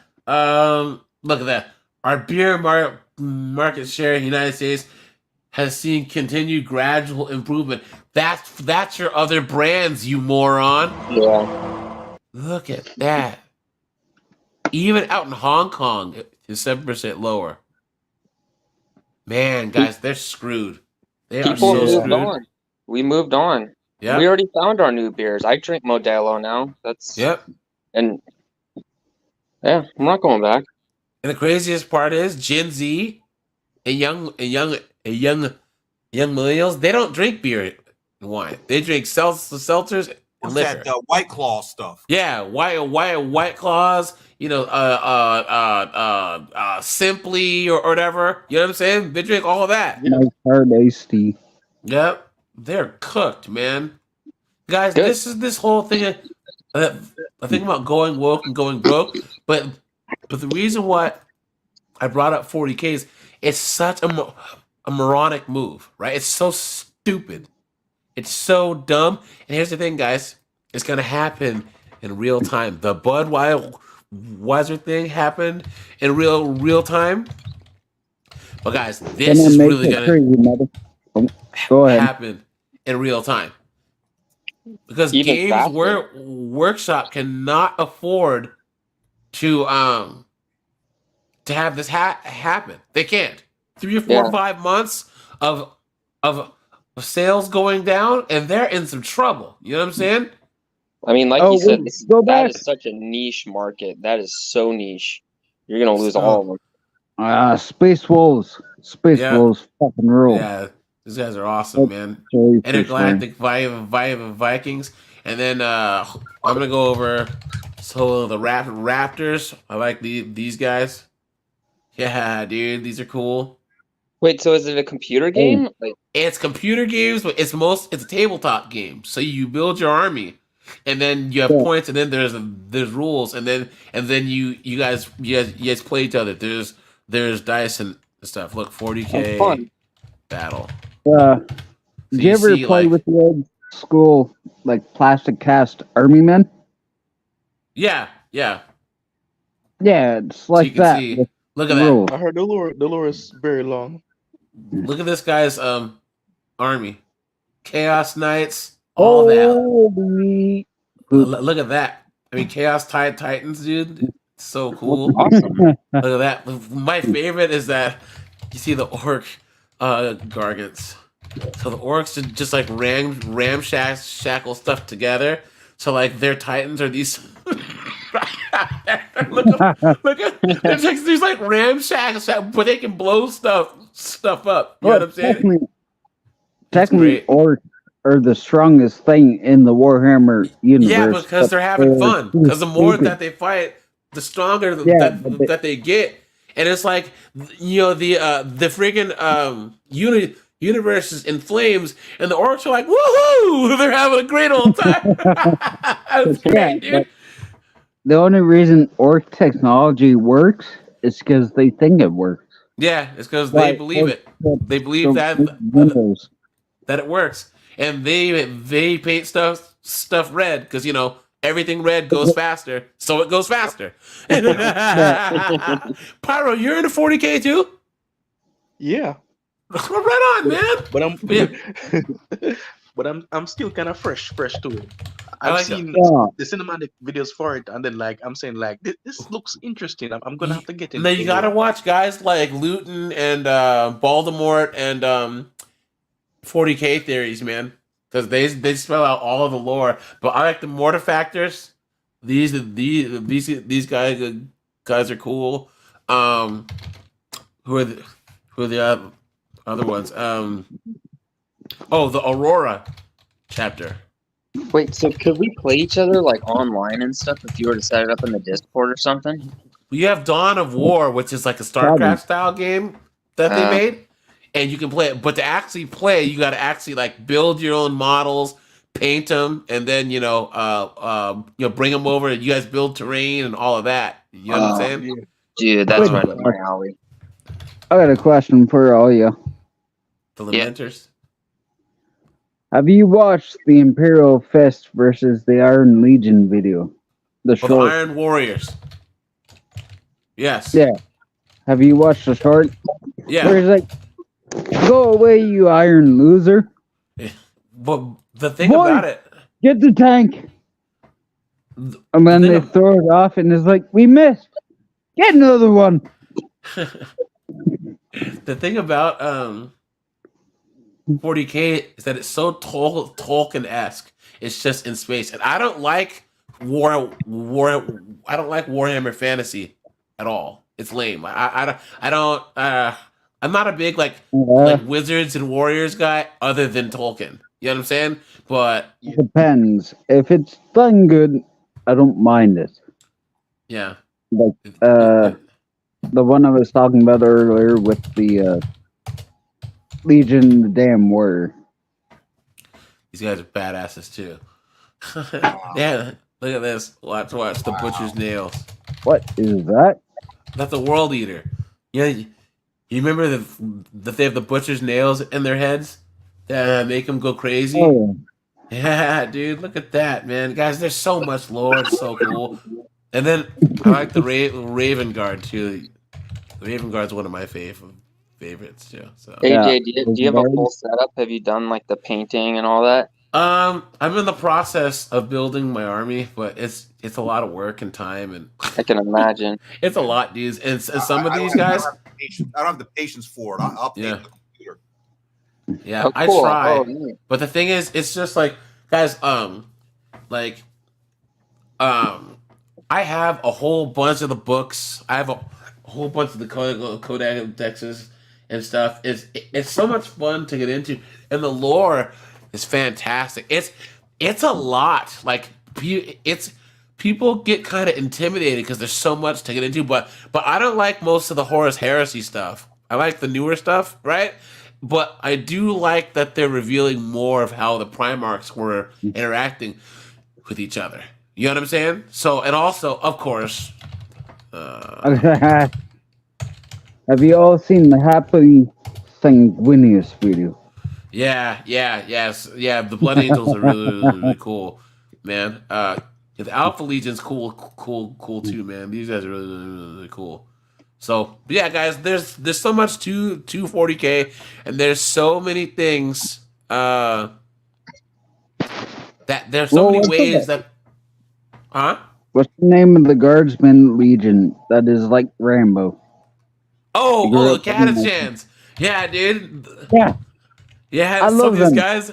look at that. Our beer market share in the United States has seen continued gradual improvement. That's your other brands, you moron. Yeah. Look at that. Even out in Hong Kong, it's 7% lower. Man, guys, they're screwed. They are so screwed. On. We moved on. Yeah. We already found our new beers. I drink Modelo now. And yeah, I'm not going back. And the craziest part is Gen Z and young millennials, they don't drink beer and wine. They drink seltzers and What's liquor. that White Claw stuff? Yeah, white claws, Simply or whatever. You know what I'm saying? They drink all of that. Nice hard iced tea. Yep. They're cooked, man. Guys, this is this whole thing. I think about going woke and going broke, but the reason why I brought up 40Ks, it's such a moronic move, right? It's so stupid. It's so dumb. And here's the thing, guys. It's going to happen in real time. The Budweiser thing happened in real time. But guys, this is really gonna Go ahead. happen in real time because Even Games faster. Workshop cannot afford to have this happen. They can't. 3 or 4 or 5 months of sales going down, and they're in some trouble. You know what I'm saying? I mean, like you said, go that back. is such a niche market. That is so niche. You're gonna lose all of them. Space Wolves. Space Yeah. Wolves fucking rule. Yeah, these guys are awesome, man. Sorry for Intergalactic Vikings, and then I'm gonna go over the Raptors. I like these guys. Yeah, dude, these are cool. Wait, so is it a computer game? Like, It's computer games, but it's a tabletop game. So you build your army, and then you have points, and then there's rules, and then you guys play each other. There's dice and stuff. Look, 40K fun. battle. Did you you ever see, play like- with the old school, like, plastic cast army men? Yeah. Yeah, it's like you can that. see- with Look at rules. I heard the lore is very long. Look at this guy's army. Chaos Knights, all that. Holy- Look at that. I mean, Chaos Titans, dude. It's so cool. Awesome. Look at that. My favorite is that you see the orc gargants. So the orcs just like ramshackle stuff together. So like their titans are these. look at there's like ramshackle, but they can blow stuff up. You know what I'm saying? Technically, orcs are the strongest thing in the Warhammer universe. Yeah, because they're having fun. too Because the more stupid. that they fight, the stronger that they get. And it's like, you know, the freaking universe is in flames, and the orcs are like, woohoo! They're having a great old time. That's great, dude. but the only reason orc technology works is because they think it works. Yeah, it's because they Like, believe it. They believe so that Windows. that it works, and they paint stuff red because you know everything red goes faster, so it goes faster. Pyro, you're in the 40K too? Yeah. Right on, man. But I'm still kind of fresh to it. I I've like seen that. the cinematic videos for it, and then like I'm saying like this looks interesting. I'm gonna have to get into Now you gotta watch guys like Luton and Voldemort and 40K theories, man, because they spell out all of the lore. But I like the Mortifactors. These guys are cool. Who are the other ones? The Aurora chapter. Wait, so could we play each other like online and stuff if you were to set it up in the Discord or something? You have Dawn of War, which is like a StarCraft style game that they made, and you can play it. But to actually play, you got to actually like build your own models, paint them, and then bring them over. You guys build terrain and all of that. You know what I'm saying? Dude, that's right up my alley. I got a question for all you. The Lamenters. Have you watched the Imperial Fist versus the Iron Legion video? The The short. Iron Warriors. Yes. Yeah. Have you watched the short? Yeah. Where he's like, "Go away, you iron loser." But the thing Boy, about it, get the tank. And then they throw it off, and it's like, "We missed. Get another one." the thing about 40K is that it's so Tolkien-esque. It's just in space, and I don't like I don't like Warhammer fantasy at all. It's lame. I don't. I'm not a big like wizards and warriors guy, other than Tolkien. You know what I'm saying? But Depends. If it's done good, I don't mind it. yeah, Like the one I was talking about earlier with the Legion, the damn warrior. these guys are badasses too. Yeah, look at this. Watch the butcher's nails. What is that? That's the World Eater. Yeah, you remember that they have the butcher's nails in their heads that make them go crazy? Oh. Yeah, dude, look at that, man. Guys, there's so much lore. It's so cool. And then I like the Raven Guard too. The Raven Guard's one of my favorite favorites too. So AJ, do you have a full setup? Have you done like the painting and all that? I'm in the process of building my army, but it's a lot of work and time, and I can imagine. It's a lot, dudes. And some of these guys, I don't have the patience for it. I'll paint the computer. Yeah, Oh, I cool. try. Oh, neat. But the thing is, it's just like, guys, I have a whole bunch of the books. I have a whole bunch of the codexes and stuff. It's so much fun to get into, and the lore is fantastic. It's a lot. Like people get kind of intimidated because there's so much to get into. But I don't like most of the Horus Heresy stuff. I like the newer stuff, right? But I do like that they're revealing more of how the Primarchs were interacting with each other. You know what I'm saying? So, and also, of course, Have you all seen the Happy Sanguinius video? yeah. The Blood Angels are really cool, man. The Alpha Legion's cool too, man. These guys are really cool. So, but yeah, guys, there's so much to 40K, and there's so many things that there's so many ways that. Huh? What's the name of the Guardsman Legion that is like Rambo? Oh, Catachans. Yeah, dude. Yeah. I love these them. guys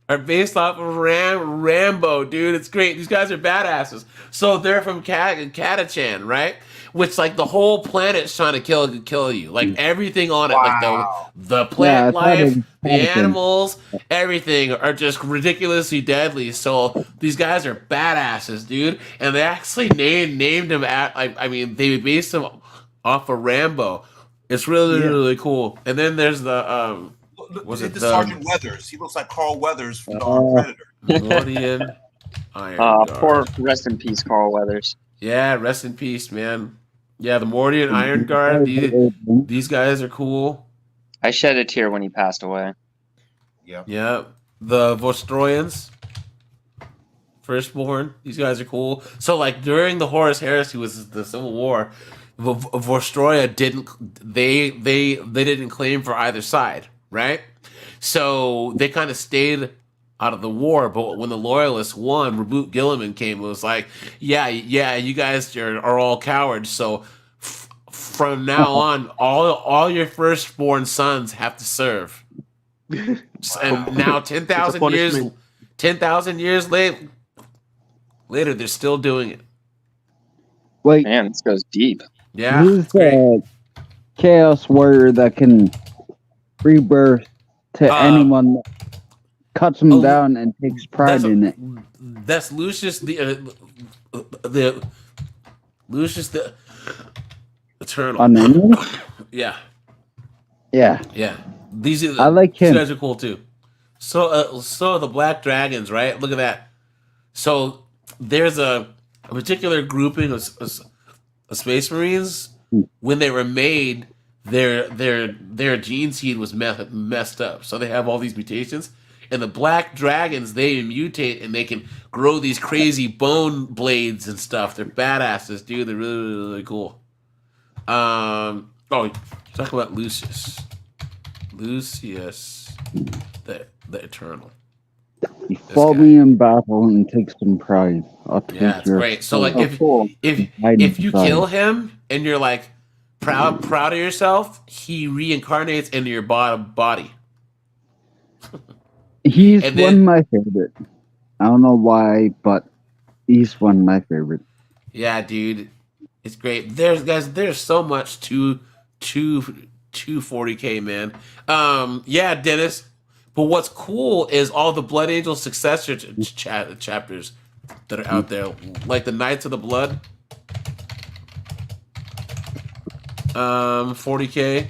are based off of Rambo, dude. It's great. These guys are badasses. So they're from Catachan, right? Which, like, the whole planet's trying to kill you. Like, everything on it. Like, the plant life, the animals, everything are just ridiculously deadly. So these guys are badasses, dude. And they actually named him they based him off of Rambo. It's really cool. And then there's the Sergeant Weathers? He looks like Carl Weathers from the Armed Predator. Mordian Iron Guard. Poor rest in peace, Carl Weathers. Yeah, rest in peace, man. Yeah, the Mordian Iron Guard. These guys are cool. I shed a tear when he passed away. Yeah. The Vostroyans. Firstborn. These guys are cool. So, like, during the Horus Heresy was the Civil War, Vostroya didn't claim for either side, right? So they kind of stayed out of the war, but when the Loyalists won, Reboot Gilliman came. It was like, yeah, you guys are all cowards. So from now on, all your firstborn sons have to serve. And now 10,000 years later, they're still doing it. Wait, man, this goes deep. Yeah, who's the Chaos Warrior that can rebirth to anyone that cuts them down and takes pride in it? That's Lucius Lucius the Eternal. Yeah. These are I like him. These guys are cool too. So the Black Dragons, right? Look at that. So there's a particular grouping of Space Marines. When they were made, their gene seed was messed up, so they have all these mutations. And the Black Dragons, they mutate and they can grow these crazy bone blades and stuff. They're badasses, dude. They're really cool. Talk about Lucius, the Eternal. He fought me in battle and takes some pride. Yeah, it's great. So like, if you kill him and you're like proud of yourself, he reincarnates into your body. He's one of my favorite. I don't know why, but he's one of my favorite. Yeah, dude, it's great. There's so much to 40K, man. Yeah, Dennis. But what's cool is all the Blood Angel successor chapters that are out there, like the Knights of the Blood. 40K.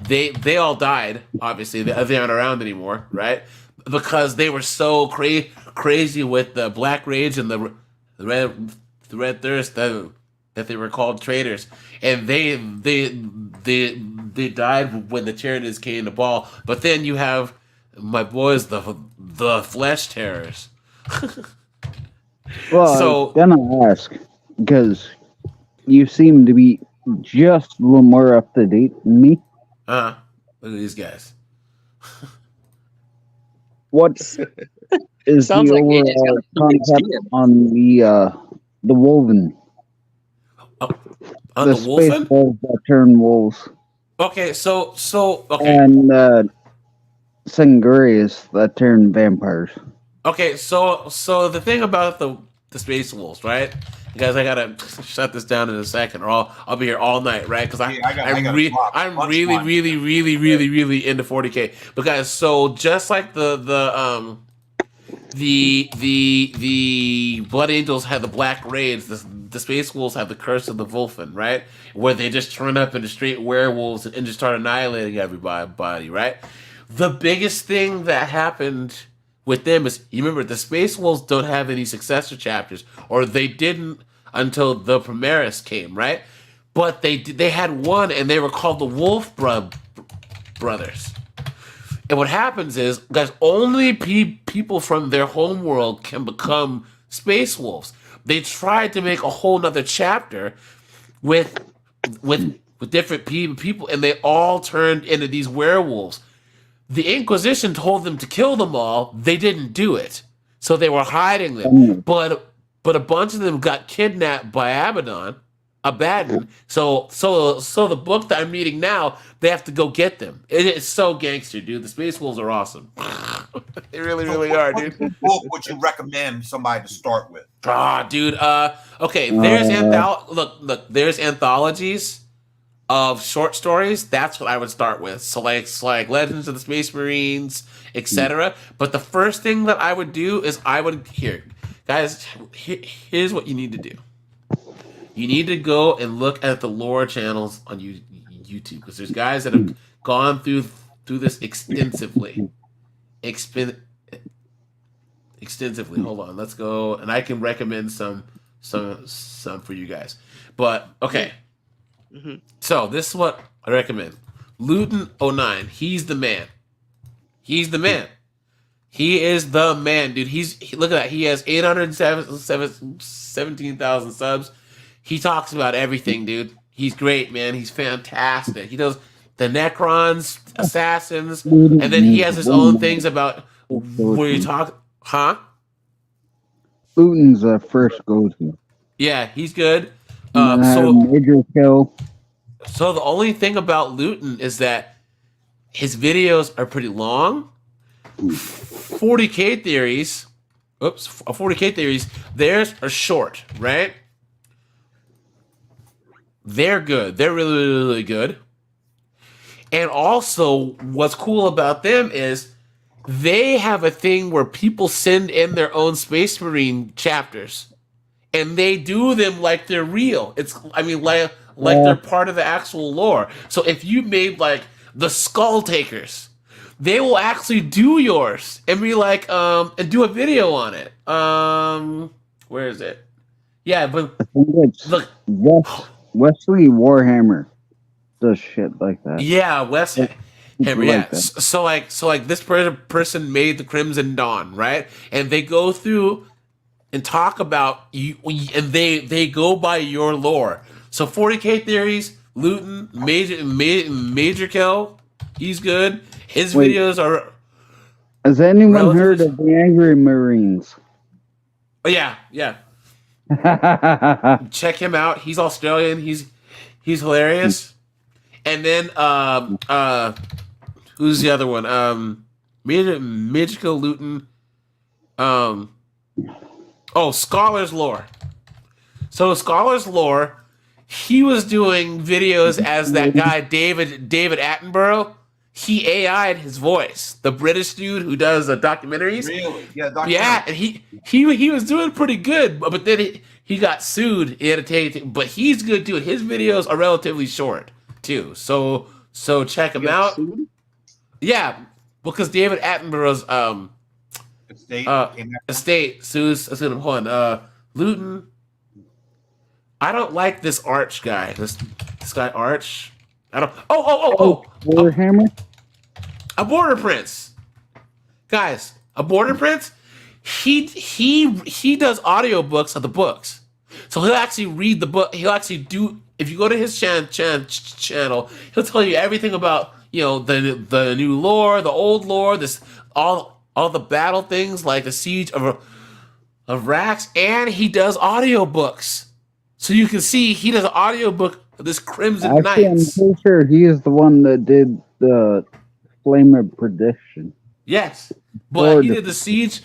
They all died. Obviously, they aren't around anymore, right? Because they were so crazy with the Black Rage and the Red Thirst that they were called traitors, and they died when the Tyranids came to ball. But then you have my boys, the Flesh Terrors. Well, so, I was gonna ask, because you seem to be just a little more up to date than me. Look at these guys. What is Sounds the like AJ's got overall something concept stealing. on the Wolven? On The the space Wolfen? wolves that turn wolves. Okay, so okay. And Singurius that turn vampires. Okay, so the thing about the space wolves, right? Guys, I gotta shut this down in a second, or I'll be here all night, right? Because I'm really into 40K. But guys, so just like the Blood Angels had the Black Raids, the Space Wolves have the Curse of the Wolfen, right? Where they just turn up into straight werewolves and just start annihilating everybody, right? The biggest thing that happened with them is, you remember, the Space Wolves don't have any successor chapters, or they didn't until the Primaris came, right? But they had one, and they were called the Wolf Brothers. And what happens is, guys, only people from their home world can become Space Wolves. They tried to make a whole nother chapter with different people, and they all turned into these werewolves. The Inquisition told them to kill them all. They didn't do it, so they were hiding them. But a bunch of them got kidnapped by Abaddon. So the book that I'm reading now, they have to go get them. It's so gangster, dude. The Space Wolves are awesome. They really are, dude. What book would you recommend somebody to start with? Dude. Okay, there's there's anthologies of short stories. That's what I would start with. So like Legends of the Space Marines, etc. But the first thing that I would do is here's what you need to do. You need to go and look at the lore channels on YouTube, because there's guys that have gone through this extensively. Extensively. Hold on, let's go, and I can recommend some for you guys. But okay, so this is what I recommend. Luton09, he's the man. He is the man, dude. Look at that. He has 817,000 subs. He talks about everything, dude. He's great, man. He's fantastic. He does the Necrons, Assassins, and then he has his own things about where you talk, Luton's first go-to. Yeah, he's good. Major kill. So the only thing about Luton is that his videos are pretty long. 40K theories, theirs are short, right? They're good. They're really good. And also, what's cool about them is they have a thing where people send in their own Space Marine chapters, and they do them like they're real. Like they're part of the actual lore. So if you made like the Skull Takers, they will actually do yours and be like, and do a video on it. Where is it? Yeah, but look. Wesley Warhammer does shit like that. Yeah, Wesley. Yeah. So this person made the Crimson Dawn, right? And they go through and talk about you, and they go by your lore. So 40K theories, Luton, Major Kill, he's good. His videos are. Has anyone heard of the Angry Marines? Oh yeah. Check him out. He's Australian. He's hilarious. And then who's the other one? Magical Luton. Scholar's Lore. So Scholar's Lore, he was doing videos as that guy David Attenborough. He AI'd his voice. The British dude who does documentaries. Really? Yeah, yeah, and he was doing pretty good, but then he got sued. He had to take it, but he's good too. His videos are relatively short too, so check him out. Sued? Yeah, because David Attenborough's estate sues him. Hold on, Luton. I don't like this Arch guy. This guy Arch. I don't. Warhammer. A Border Prince, guys. A Border Prince. He does audiobooks of the books, so he'll actually read the book. He'll actually do. If you go to his channel, he'll tell you everything about the new lore, the old lore, this all the battle things like the Siege of Rax, and he does audiobooks. So you can see he does an audiobook of this Crimson Actually, Knights. I'm pretty sure he is the one that did the Flame of Perdition. Yes, but he did the Siege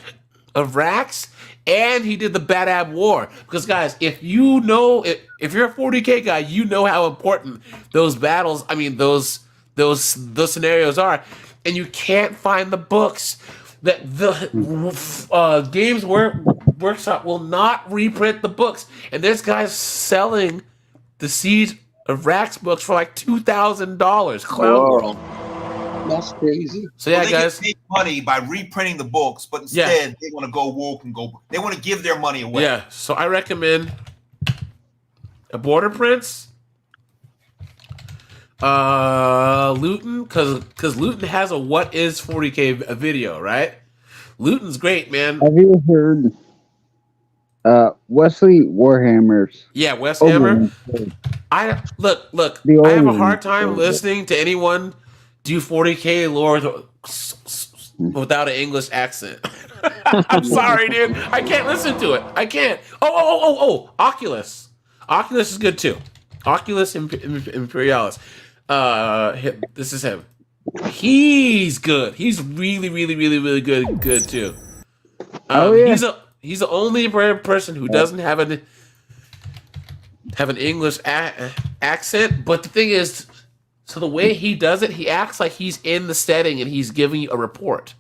of Rax, and he did the Bad Ab War. Because guys, if you're a 40K guy, you know how important those battles, those scenarios are, and you can't find the books. That the Games Workshop will not reprint the books, and this guy's selling the Siege of Rax books for like $2,000. Clown World. That's crazy. So yeah, they guys, can make money by reprinting the books, but instead they want to go woke and go. They want to give their money away. Yeah, so I recommend a Border Prince, Luton, because Luton has a What Is 40K video, right? Luton's great, man. Have you heard Wesley Warhammer's? Yeah, Wokehammer. I have a hard time listening to anyone do 40K lore without an English accent. I'm sorry, dude. I can't listen to it. I can't. Oh, Oculus. Oculus is good too. Oculus Imperialis. This is him. He's good. He's really good too. He's the only person who doesn't have an English accent. But the thing is, so the way he does it, he acts like he's in the setting and he's giving you a report.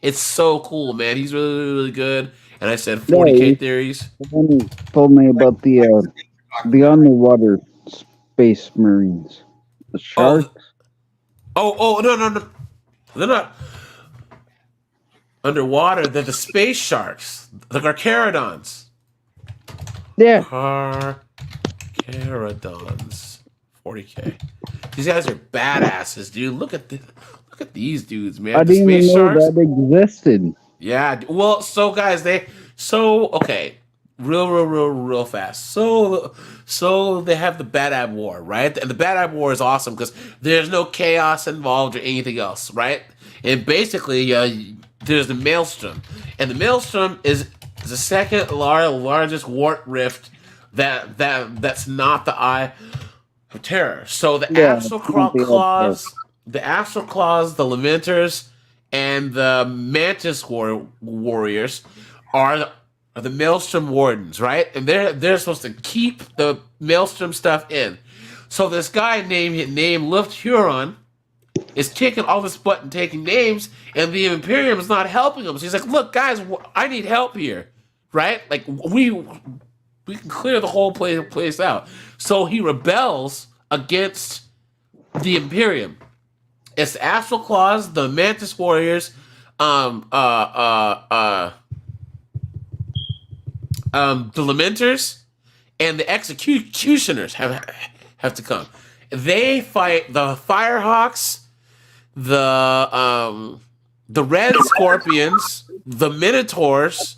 It's so cool, man. He's really good. And I said 40K theories. Someone told me about the underwater space marines, the sharks. Oh, no. They're not underwater. They're the space sharks, the Carcharodons. Yeah. Carcharodons. 40K. These guys are badasses, dude. Look at these dudes, man. I didn't even know that existed. Yeah. Well, so guys, okay. Real fast. So they have the Bad Ab War, right? And the Bad Ab War is awesome because there's no chaos involved or anything else, right? And basically, there's the Maelstrom, and the Maelstrom is the second largest wart rift that's not the Eye of Terror. So the Astral Claws, the Lamenters, and the Mantis Warriors are the Maelstrom Wardens, right? And they're supposed to keep the Maelstrom stuff in. So this guy named Luft Huron is kicking all this butt and taking names, and the Imperium is not helping him. So he's like, look, guys, I need help here, right? Like, we can clear the whole place out. So he rebels against the Imperium. It's the Astral Claws, the Mantis Warriors, the Lamenters, and the Executioners have to come. They fight the Firehawks, the Red Scorpions, the Minotaurs,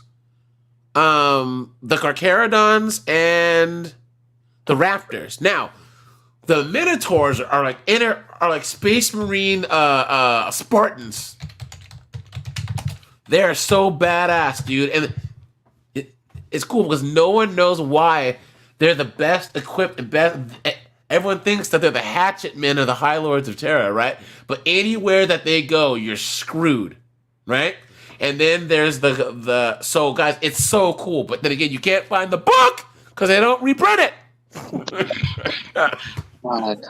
the Carcharodons, and the Raptors. Now, the Minotaurs are like Space Marine Spartans. They are so badass, dude, and it's cool because no one knows why they're the best equipped and best. Everyone thinks that they're the hatchet men or the High Lords of Terra, right? But anywhere that they go, you're screwed, right? And then there's so guys, it's so cool. But then again, you can't find the book because they don't reprint it.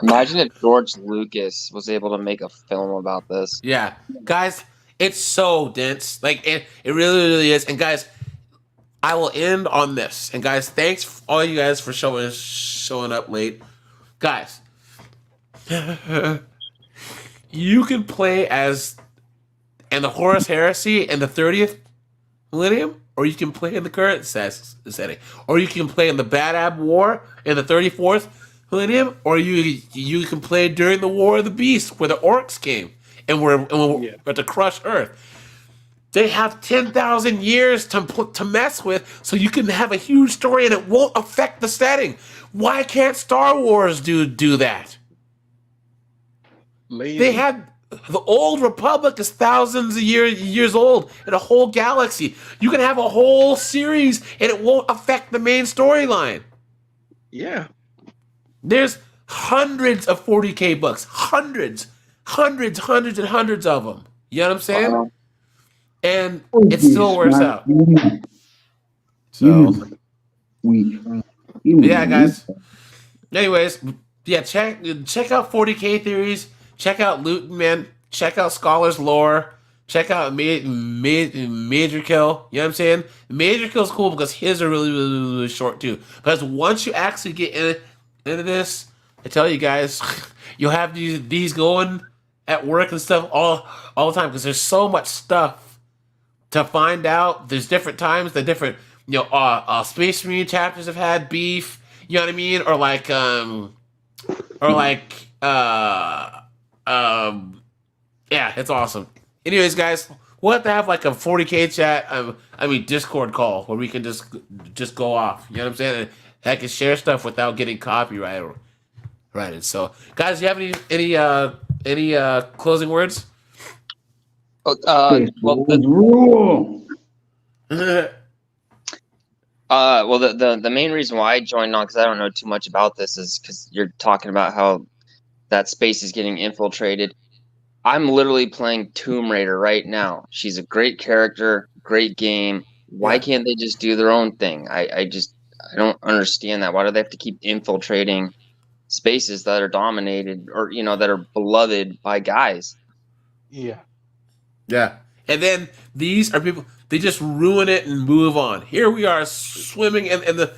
Imagine if George Lucas was able to make a film about this. Yeah, guys, it's so dense. Like it really is. And guys, I will end on this. And guys, thanks all you guys for showing up late. Guys, you can play as in the Horus Heresy in the 30th millennium, or you can play in the current setting, or you can play in the Bad Ab War in the 34th millennium, or you can play during the War of the Beast where the orcs came and we're to crush Earth. They have 10,000 years to mess with, so you can have a huge story and it won't affect the setting. Why can't Star Wars do that? Lazy. They had the old Republic is thousands of years old in a whole galaxy. You can have a whole series and it won't affect the main storyline. Yeah. There's hundreds of 40K books. Hundreds and hundreds of them. You know what I'm saying? And it still works out. So, yeah, guys. Anyways, yeah, check out 40K theories. Check out Luton, man. Check out Scholar's Lore. Check out Major Kill. You know what I'm saying? Major Kill's cool because his are really short too. Because once you actually get into this, I tell you guys, you'll have these going at work and stuff all the time because there's so much stuff to find out. There's different times, the different Space Marine chapters have had beef. You know what I mean? Yeah, it's awesome. Anyways, guys, we'll have to have like a 40K chat. Discord call where we can just go off. You know what I'm saying? And I can share stuff without getting copyrighted. Right. So, guys, do you have any closing words? Well, the main reason why I joined on, because I don't know too much about this, is because you're talking about how that space is getting infiltrated. I'm literally playing Tomb Raider right now. She's a great character, great game. Why can't they just do their own thing? I don't understand that. Why do they have to keep infiltrating spaces that are dominated or that are beloved by guys? Yeah. Yeah. And then these are people, they just ruin it and move on. Here we are swimming in the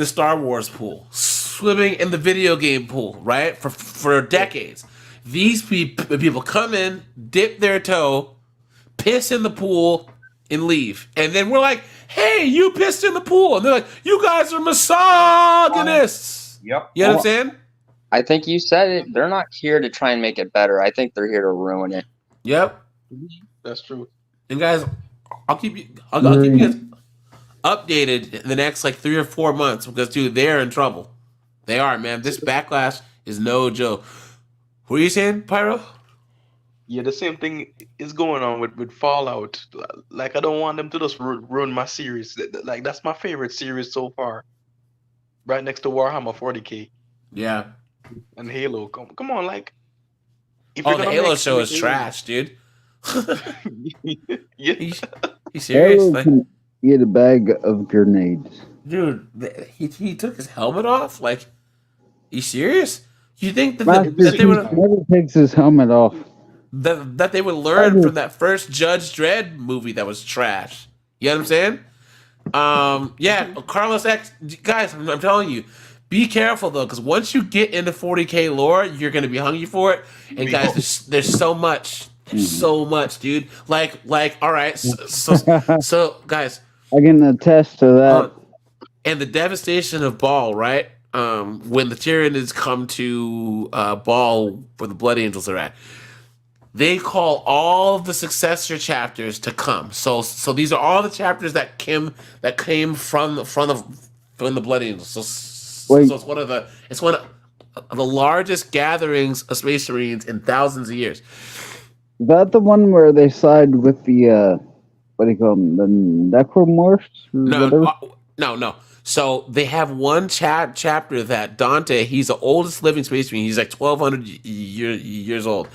Star Wars pool, swimming in the video game pool, right? For decades. These people come in, dip their toe, piss in the pool, and leave. And then we're like, hey, you pissed in the pool. And they're like, you guys are misogynists. Yep. You know what I'm saying? I think you said it. They're not here to try and make it better. I think they're here to ruin it. Yep. That's true. And guys, I'll keep you guys updated in the next 3 or 4 months because, dude, they're in trouble. They are, man. This backlash is no joke. What are you saying, Pyro? Yeah, the same thing is going on with Fallout. I don't want them to just ruin my series. That's my favorite series so far. Right next to Warhammer 40K. Yeah. And Halo. Come on, if the Halo show is trash, dude. Yeah. You serious? He had a bag of grenades. Dude, he took his helmet off? You serious? You think that they would never takes his helmet off? That they would learn from that first Judge Dredd movie that was trash. You know what I'm saying? Yeah, Carlos X, guys, I'm telling you, be careful though, because once you get into 40K lore, you're gonna be hungry for it. And guys, there's so much. There's so much, dude. All right, so guys, I can attest to that. And the devastation of Baal, right? When the Tyranids come to Baal, where the Blood Angels are at, they call all the successor chapters to come. So these are all the chapters that came from the Blood Angels. So it's one of the largest gatherings of Space Marines in thousands of years. Is that the one where they side with the what do you call them? The necromorphs? No. So they have one chapter that Dante, he's the oldest living Space Marine. He's 1,200 years old.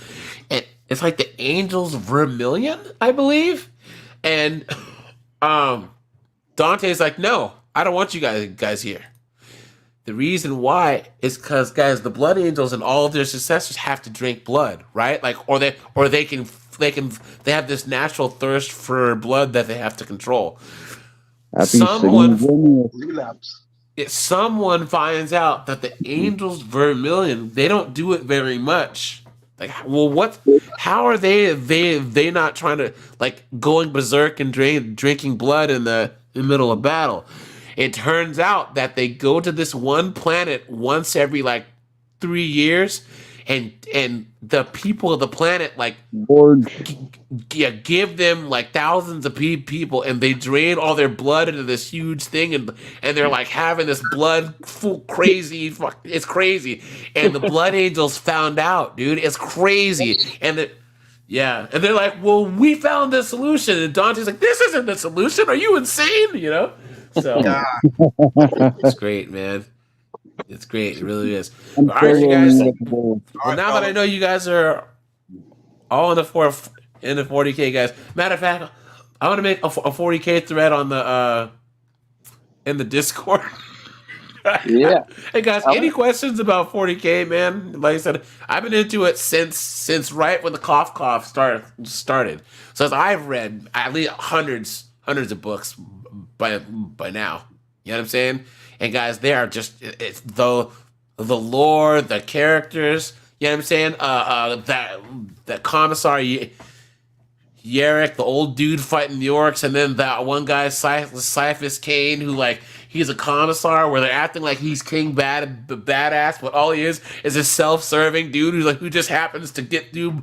And it's the Angels Vermilion, I believe. And Dante's no, I don't want you guys here. The reason why is because, guys, the Blood Angels and all of their successors have to drink blood, right? They have this natural thirst for blood that they have to control. Someone finds out that the Angels Vermilion, they don't do it very much. How are they not trying to going berserk and drinking blood in the middle of battle? It turns out that they go to this one planet once every 3 years, and the people of the planet like give them like thousands of people, and they drain all their blood into this huge thing, and they're like having this blood full crazy. It's crazy, and the blood angels found out, dude. It's crazy, and and they're like, well, we found the solution, and Dante's like, this isn't the solution. Are you insane? You know, so it's great, man. It's great. It really is. All right, you guys. Well, now that I know you guys are all in the 40K, guys. Matter of fact, I want to make a 40K thread on the in the Discord. Yeah. Hey guys, any questions about 40K, man? Like I said, I've been into it since right when the cough started. So as I've read at least hundreds of books by now. You know what I'm saying? And guys, they are just it's the lore, the characters. You know what I'm saying? That commissar Yarrick, the old dude fighting the orcs, and then that one guy, Cyphus Kane, who like he's a commissar, where they're acting like he's king badass, but all he is a self-serving dude who just happens to get through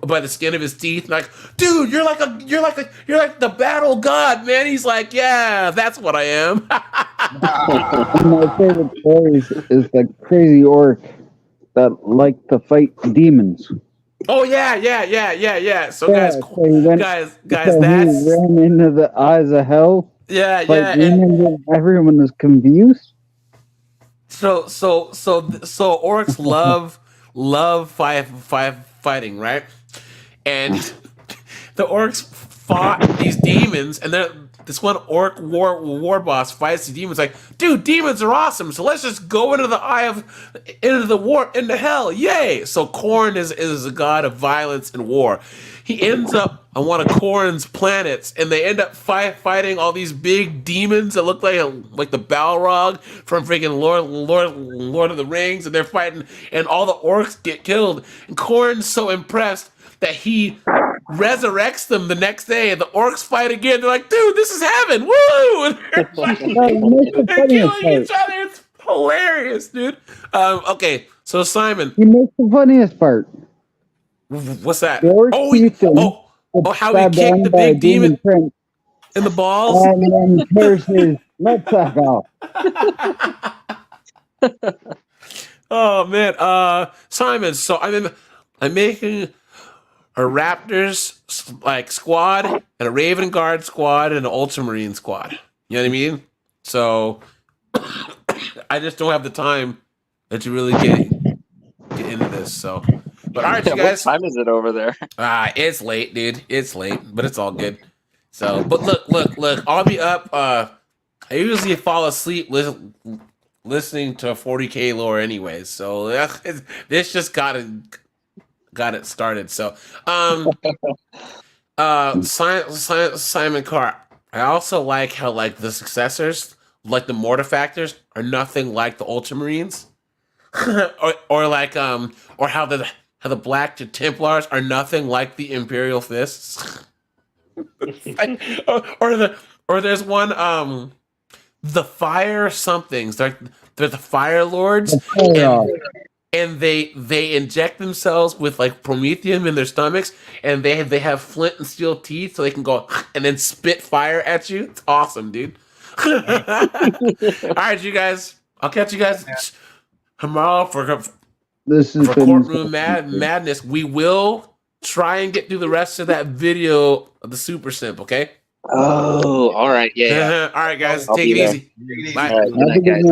by the skin of his teeth. Like, dude, you're like the battle god, man. He's like, yeah, that's what I am. My favorite stories is the crazy orc that like to fight demons. Oh yeah. So guys, that's he ran into the eyes of hell. Yeah. And everyone is confused. So orcs love fighting, right? And the orcs fought these demons, and this one orc war boss fights the demons. Like, dude, demons are awesome. So let's just go into hell, yay! So Khorne is a god of violence and war. He ends up on one of Khorne's planets, and they end up fighting all these big demons that look like the Balrog from freaking Lord of the Rings, and they're fighting, and all the orcs get killed. And Khorne's so impressed that he resurrects them the next day, and the orcs fight again. They're like, dude, this is heaven, woo! And they're killing each other. It's hilarious, dude. Okay, so Simon, he makes the funniest part. What's that? How he kicked the big demon in the balls, and then tears his nutsack off. Oh man, Simon. So I'm making a Raptors like squad and a Raven Guard squad and an Ultramarine squad. You know what I mean? So I just don't have the time to really get into this. So, but all right, you guys. What time is it over there? It's late, dude. It's late, but it's all good. So, but look. I'll be up. I usually fall asleep listening to 40K lore, anyways. So this just got it started. So, Simon Carr. I also like how like the successors, like the Mortifactors, are nothing like the Ultramarines, or how the Black Templars are nothing like the Imperial Fists. or there's one the Fire somethings. They're the Fire Lords. And they inject themselves with like promethium in their stomachs, and they have flint and steel teeth, so they can go and then spit fire at you. It's awesome, dude. All right, you guys. I'll catch you guys tomorrow for courtroom madness. We will try and get through the rest of that video of the Super Simp. Okay. Oh, all right. Yeah. All right, guys. Take it easy. Bye. All right, good night, guys.